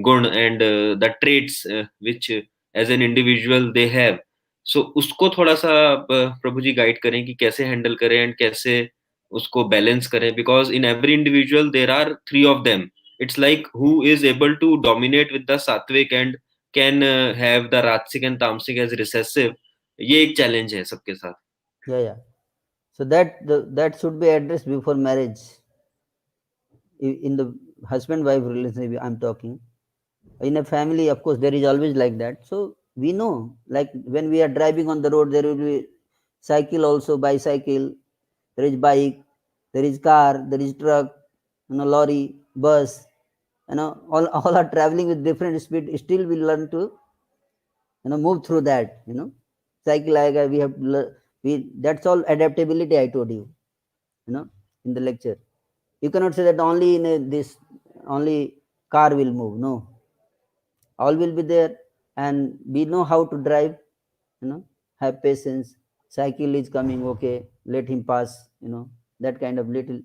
gun, and the traits which as an individual they have. So उसको थोड़ा सा प्रभु जी guide करें कि कैसे handle करें and कैसे उसको balance करें, because in every individual there are three of them. It's like who is able to dominate with the sattvic and can have the rajasic and tamasic as recessive. ये एक challenge है सबके साथ. Yeah. So that should be addressed before marriage. In the husband-wife relationship, I'm talking. In a family, of course, there is always like that. So we know, like when we are driving on the road, there will be cycle also, bicycle, there is bike, there is car, there is truck, lorry, bus, all are traveling with different speed. Still we learn to move through that. Cycle like we have that's all adaptability I told you, in the lecture. You cannot say that only in this only car will move. No, all will be there, and we know how to drive. Have patience. Cycle is coming, okay, let him pass. That kind of little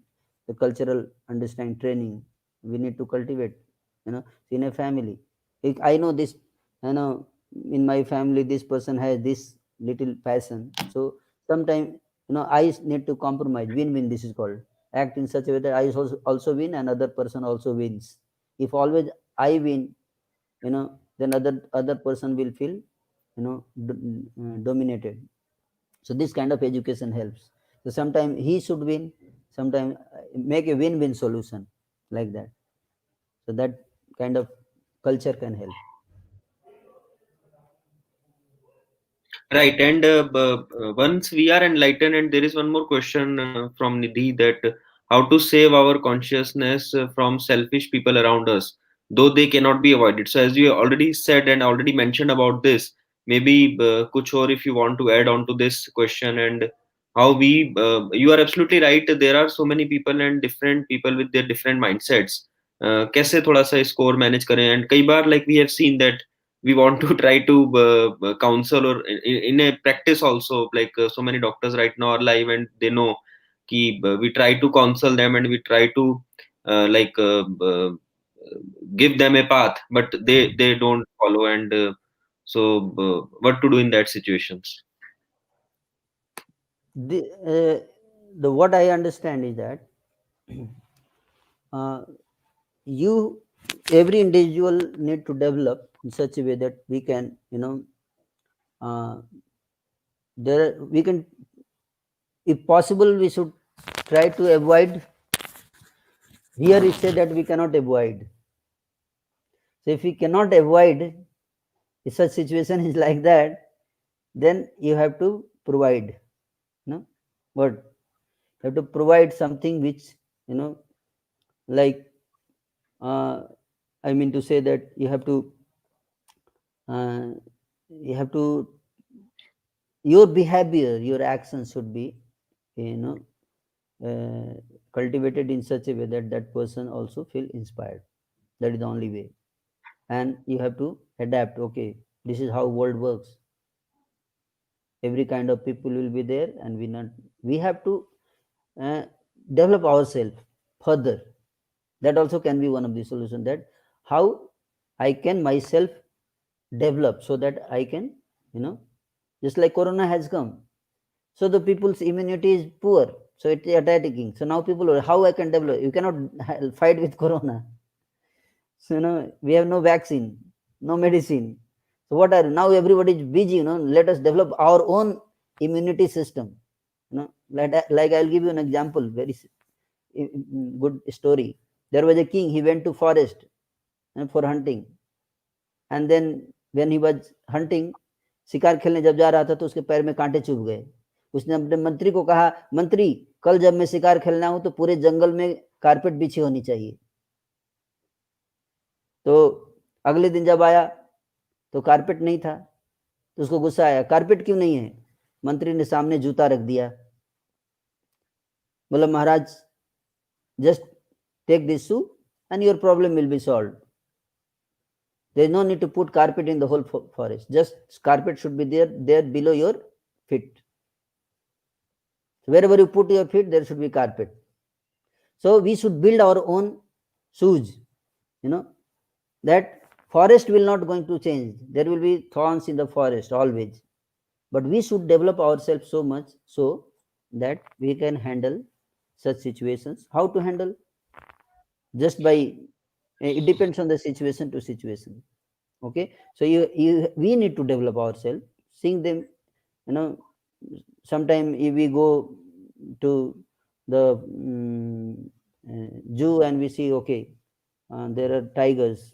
the cultural understanding training we need to cultivate. In a family, I know this. In my family, this person has this little passion. So sometimes I need to compromise. Win-win. This is called act in such a way that I also win and other person also wins. If always I win, then other person will feel dominated. So this kind of education helps. So sometimes he should win, sometimes make a win-win solution, like that. So that kind of culture can help. Right, and once we are enlightened, and there is one more question from Nidhi, that how to save our consciousness from selfish people around us, though they cannot be avoided. So, as you already said and already mentioned about this, maybe kuch or if you want to add on to this question, and how you are absolutely right. There are so many people and different people with their different mindsets. कैसे थोड़ा सा score manage करें, and कई बार like we have seen that we want to try to counsel, or in a practice also, like so many doctors right now are live and they know ki we try to counsel them and we try to give them a path, but they don't follow, and so what to do in that situations? The what I understand is that you every individual need to develop in such a way that we can there we can, if possible, we should try to avoid. Here it said that we cannot avoid. So if we cannot avoid, if such situation is like that, then you have to provide. But you have to provide something which like I mean to say that you have to your behavior, your actions should be cultivated in such a way that that person also feel inspired. That is the only way. And you have to adapt. Okay, this is how world works. Every kind of people will be there, and we have to develop ourselves further. That also can be one of the solutions, that how I can myself develop so that I can just like corona has come, so the people's immunity is poor, so it's attacking. So now people are, how I can develop? You cannot fight with corona. So we have no vaccine, no medicine. So what are now everybody is busy, let us develop our own immunity system. Like I'll give you an example, very good story. There was a king, he went to forest for hunting, and then when he was hunting, शिकार खेलने जब जा रहा था तो उसके पैर में कांटे चुभ गए. उसने अपने मंत्री को कहा, मंत्री, कल जब मैं शिकार खेलना हूं तो पूरे जंगल में कारपेट बिछी होनी चाहिए. तो अगले दिन जब आया तो कारपेट नहीं था, तो उसको गुस्सा आया, कारपेट क्यों नहीं है? मंत्री ने सामने जूता रख दिया. बोला, महाराज, just take this shoe and your problem will be solved. There is no need to put carpet in the whole forest. Just carpet should be there below your feet. So wherever you put your feet, there should be carpet. So we should build our own shoes. That forest will not going to change. There will be thorns in the forest always. But we should develop ourselves so much so that we can handle such situations. How to handle? Just by, it depends on the situation to situation. Okay, so we need to develop ourselves, seeing them. you know Sometime if we go to the zoo and we see, okay, there are tigers,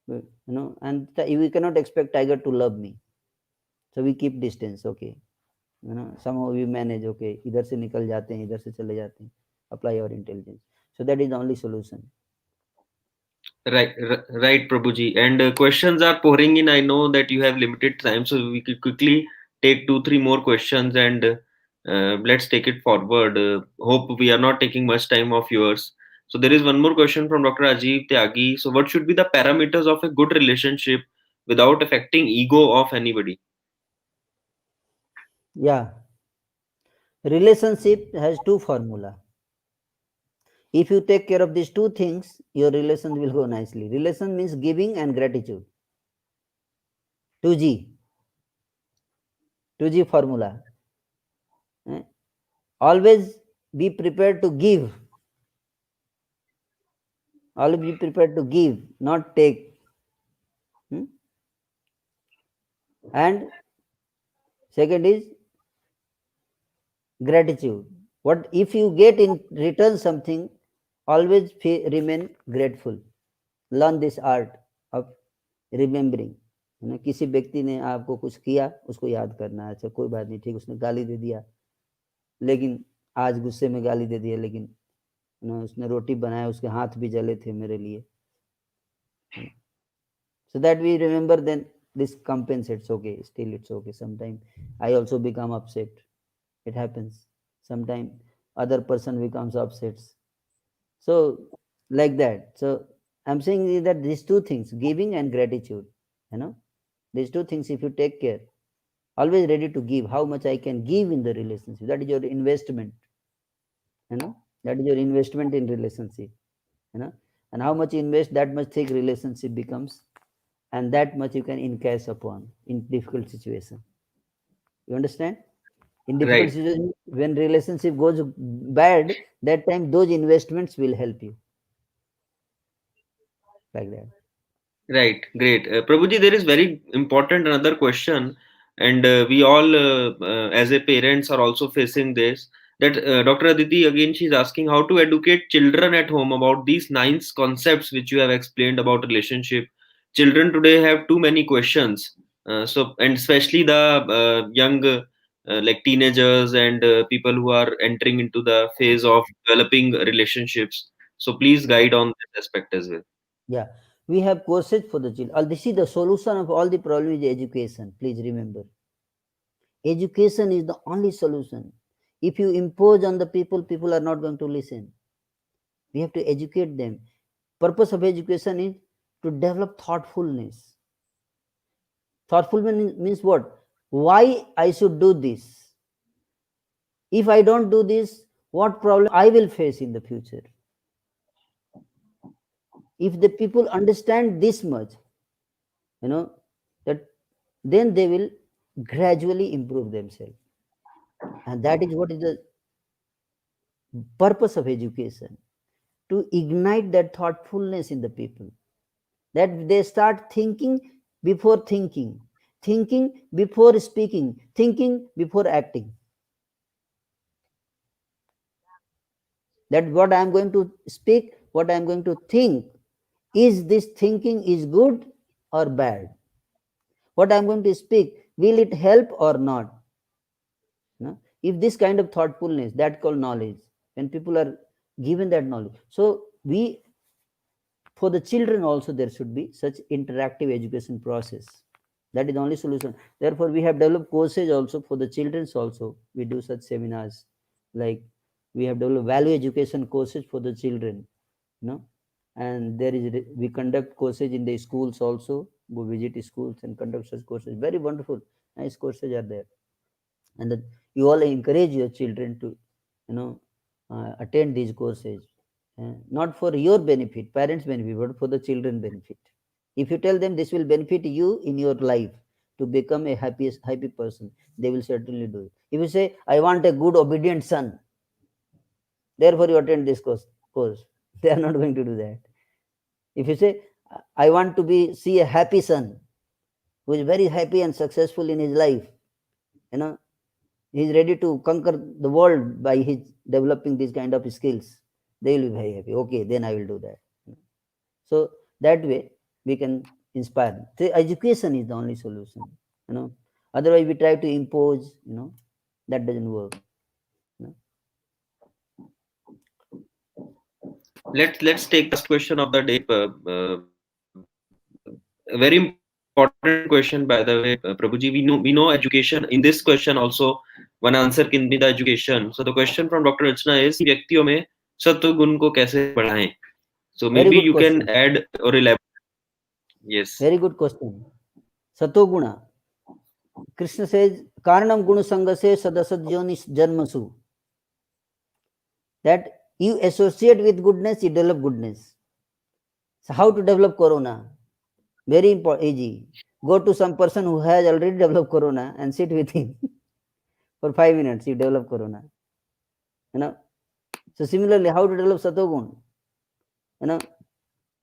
and we cannot expect tiger to love me, so we keep distance. Okay, somehow we manage. Okay, इधर से निकल जाते हैं, इधर से चले जाते हैं. Apply our intelligence. So that is the only solution. Right, Prabhuji. And questions are pouring in. I know that you have limited time, so we could quickly take two, three more questions and let's take it forward. Hope we are not taking much time of yours. So there is one more question from Dr. Ajeev Tyagi. So what should be the parameters of a good relationship without affecting ego of anybody? Yeah, relationship has two formula. If you take care of these two things, your relation will go nicely. Relation means giving and gratitude. 2G. 2G formula. Always be prepared to give. Always be prepared to give, not take. And second is gratitude. What if you get in return something, always remain grateful. Learn this art of remembering. किसी व्यक्ति ने आपको कुछ किया, उसको याद करना. अच्छा, कोई बात नहीं, ठीक, उसने गाली दे दिया, लेकिन आज गुस्से में गाली दे दिया, लेकिन उसने रोटी बनाया, उसके हाथ भी जले थे मेरे लिए. So that we remember, then this compensates. Okay, still it's okay. Sometimes I also become upset. It happens. Sometimes other person becomes upset. So like that. So I'm saying that these two things, giving and gratitude, these two things, if you take care, always ready to give. How much I can give in the relationship? That is your investment. That is your investment in relationship. And how much you invest, that much thick relationship becomes, and that much you can encash upon in difficult situation. You understand? In difficult Right. situation, when relationship goes bad, that time those investments will help you. Like that. Right, great. Prabhuji, there is very important another question, and we all, as a parents, are also facing this. That Dr. Aditi again, she's asking how to educate children at home about these nine concepts which you have explained about relationship. Children today have too many questions, and especially the young, like teenagers and people who are entering into the phase of developing relationships. So please guide on this aspect as well. Yeah. We have courses for the children. This is the solution of all the problem is education. Please remember. Education is the only solution. If you impose on the people, people are not going to listen. We have to educate them. Purpose of education is to develop thoughtfulness. Thoughtfulness means what? Why I should do this? If I don't do this, what problem I will face in the future? If the people understand this much, that then they will gradually improve themselves. And that is what is the purpose of education, to ignite that thoughtfulness in the people, that they start thinking before thinking, thinking before speaking, thinking before acting. That what I am going to speak, what I am going to think, is this thinking is good or bad? What I am going to speak, will it help or not? If this kind of thoughtfulness, that called knowledge, when people are given that knowledge. So we, for the children also, there should be such interactive education process. That is the only solution. Therefore we have developed courses also for the children's also. We do such seminars, like we have developed value education courses for the children, and there is, we conduct courses in the schools also. Go visit schools and conduct such courses. Very wonderful, nice courses are there. and that you all encourage your children to, you know, attend these courses, not for your benefit, parents' benefit, but for the children benefit. If you tell them this will benefit you in your life to become a happy person, they will certainly do it. If you say, I want a good, obedient son, therefore you attend this course, they are not going to do that. If you say, I want to see a happy son who is very happy and successful in his life, you know, he is ready to conquer the world by his developing these kind of skills, they will be very happy. Okay, then I will do that. So that way we can inspire. So education is the only solution, you know. Otherwise we try to impose, you know, that doesn't work. You know? Let's take the last question of the day. A very important question, by the way, Prabhuji. We know education. In this question also, one answer can be the education. So the question from Dr. Rachna is कि व्यक्तियों में सत्व गुण को कैसे बढ़ाएं? So Very maybe good you can question. add or elaborate. Yes. Very good question. Satoguna. Krishna says, Karanam gunu sangase sadasat jonis janmasu. That you associate with goodness, you develop goodness. So how to develop corona? Very important, easy. Go to some person who has already developed corona and sit with him for 5 minutes. You develop corona. You know. So similarly, how to develop satogun? You know,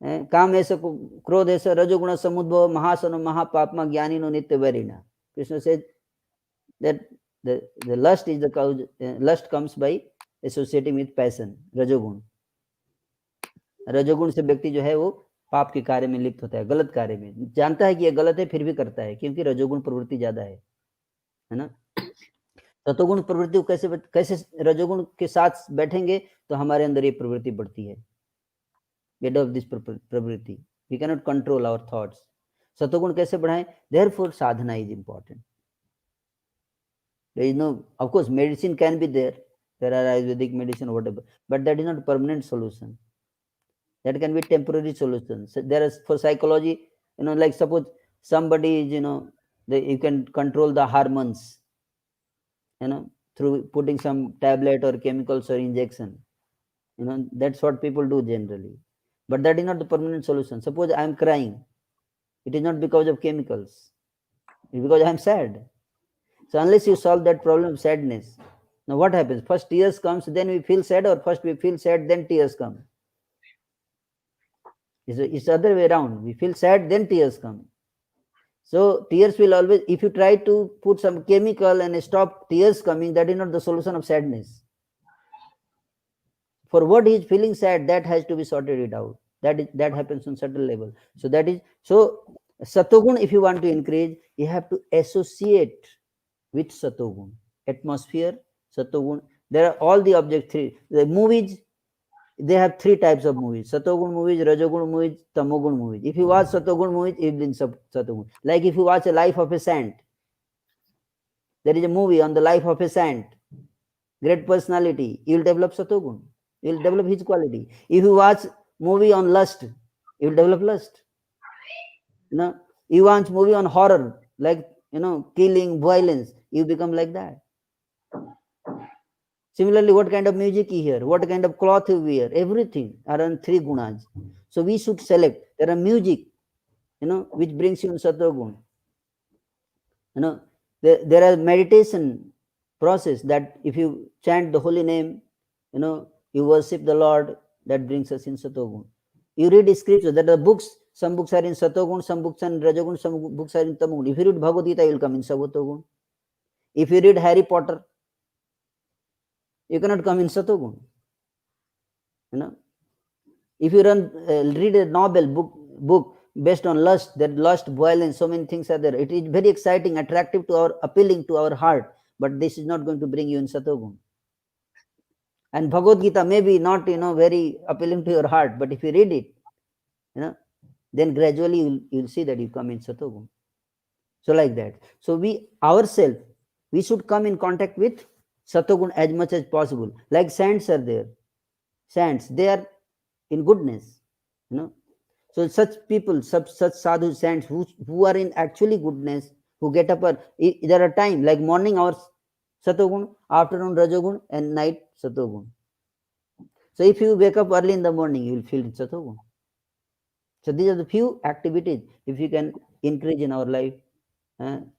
काम ऐसा क्रोध ऐसा रजोगुण समुद्भव महासन महापापमा ज्ञानी no नित्य वैरिणा. Krishna said that the lust is the cause. Lust comes by associating with passion, रजोगुण. रजोगुण से व्यक्ति जो है वो पाप के कार्य में लिप्त होता है, गलत कार्य में, जानता है कि ये गलत है फिर भी करता है, क्योंकि रजोगुण प्रवृत्ति ज्यादा है ना. सतोगुण प्रवृत्ति कैसे कैसे रजोगुण के साथ बैठेंगे तो हमारे अंदर ये प्रवृत्ति बढ़ती है. Get off this प्रवृत्ति. We cannot control our thoughts. सतोगुण कैसे बढ़ाएं? Therefore sadhana is important. There is no, of course medicine can be there. There are Ayurvedic medicine or whatever, but that is not a permanent solution. That can be temporary solutions. So there is for psychology, you know, like suppose somebody is, you know, you can control the hormones, you know, through putting some tablet or chemicals or injection. You know, that's what people do generally. But that is not the permanent solution. Suppose I am crying. It is not because of chemicals. It's because I am sad. So unless you solve that problem of sadness, now what happens? First tears comes, then we feel sad, or first we feel sad, then tears come? It's the other way around. We feel sad, then tears come. So tears will always, if you try to put some chemical and stop tears coming, that is not the solution of sadness. For what he is feeling sad, that has to be sorted it out. That happens on certain level. So that is, so satogun, if you want to increase, you have to associate with satogun. Atmosphere, satogun. There are all the objects, three. The movies, they have three types of movies: satogun movies, rajogun movies, tamogun movies. If you watch satogun movies, you will be in satogun. Like if you watch a life of a saint, there is a movie on the life of a saint, great personality, you will develop satogun. You will develop his quality. If you watch movie on lust, you will develop lust. You know, you watch movie on horror, like, you know, killing, violence, you become like that. Similarly, what kind of music you hear, what kind of cloth you wear, everything are on three gunas. So we should select. There are music, you know, which brings you in satogun. You know, there are meditation process that if you chant the holy name, you know, you worship the Lord, that brings us in satogun. You read scripture, there are books, some books are in satogun, some books are in rajogun, some books are in tamogun. If you read Bhagavad Gita, you will come in satogun. If you read Harry Potter, you cannot come in satogun. You know, if you read a novel book based on lust, that lust, violence, so many things are there. It is very exciting, attractive to our, appealing to our heart, but this is not going to bring you in satogun. And Bhagavad Gita may be not, you know, very appealing to your heart, but if you read it, you know, then gradually you'll see that you come in satogun. So like that. So we ourselves, we should come in contact with satogun as much as possible. Like saints are there. Saints, they are in goodness, you know. So such people, such sadhu saints who are in actually goodness, who get up, there are time like morning hours, Satogun, afternoon Rajogun, and night Satogun. So if you wake up early in the morning, you will feel Satogun. So these are the few activities. If you can increase in our life,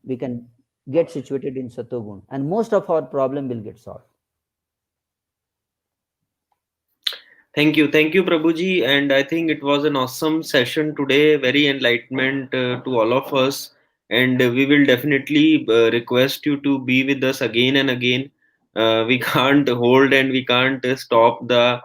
we can get situated in Satogun, and most of our problem will get solved. Thank you, Prabhuji. And I think it was an awesome session today, very enlightenment to all of us. And we will definitely request you to be with us again and again. We can't hold and we can't stop the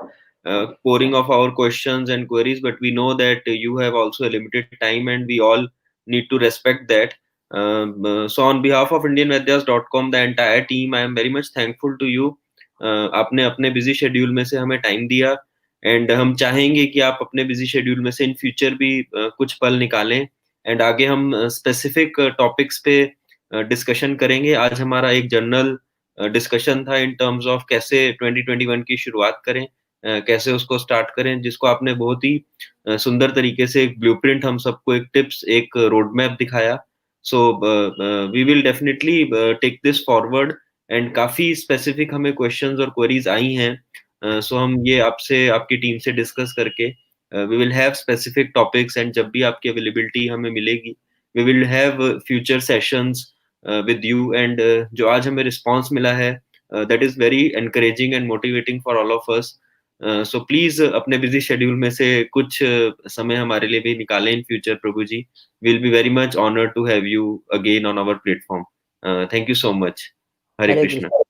pouring of our questions and queries, but we know that you have also a limited time and we all need to respect that. So, on behalf of IndianVedyas.com, the entire team, I am very much thankful to you. आपने अपने busy schedule में से हमें time दिया and हम चाहेंगे कि आप अपने बिजी शेड्यूल में से इन फ्यूचर भी कुछ पल निकालें एंड आगे हम स्पेसिफिक टॉपिक्स पे डिस्कशन करेंगे। आज हमारा एक जनरल डिस्कशन था इन टर्म्स ऑफ कैसे 2021 की शुरुआत करें, कैसे उसको स्टार्ट करें, जिसको आपने बहुत ही सुंदर तरीके से एक ब्लूप्रिंट, हम सबको एक टिप्स, एक रोड मैप दिखाया। So we will definitely take this forward and काफी स्पेसिफिक हमें क्वेश्चंस और क्वेरीज आई हैं। सो हम ये आपसे, आपकी टीम से डिस्कस करके we will have specific topics and जब भी आपकी अवेलेबिलिटी हमें मिलेगी we will have future sessions with you and जो आज हमें रिस्पांस मिला है that is very encouraging and motivating for all of us. So please अपने बिजी शेड्यूल में से कुछ समय हमारे लिए भी निकालें in future Prabhu ji. Will be very much honoured to have you again on our platform. Thank you so much. Hare Hare Krishna. Krishna.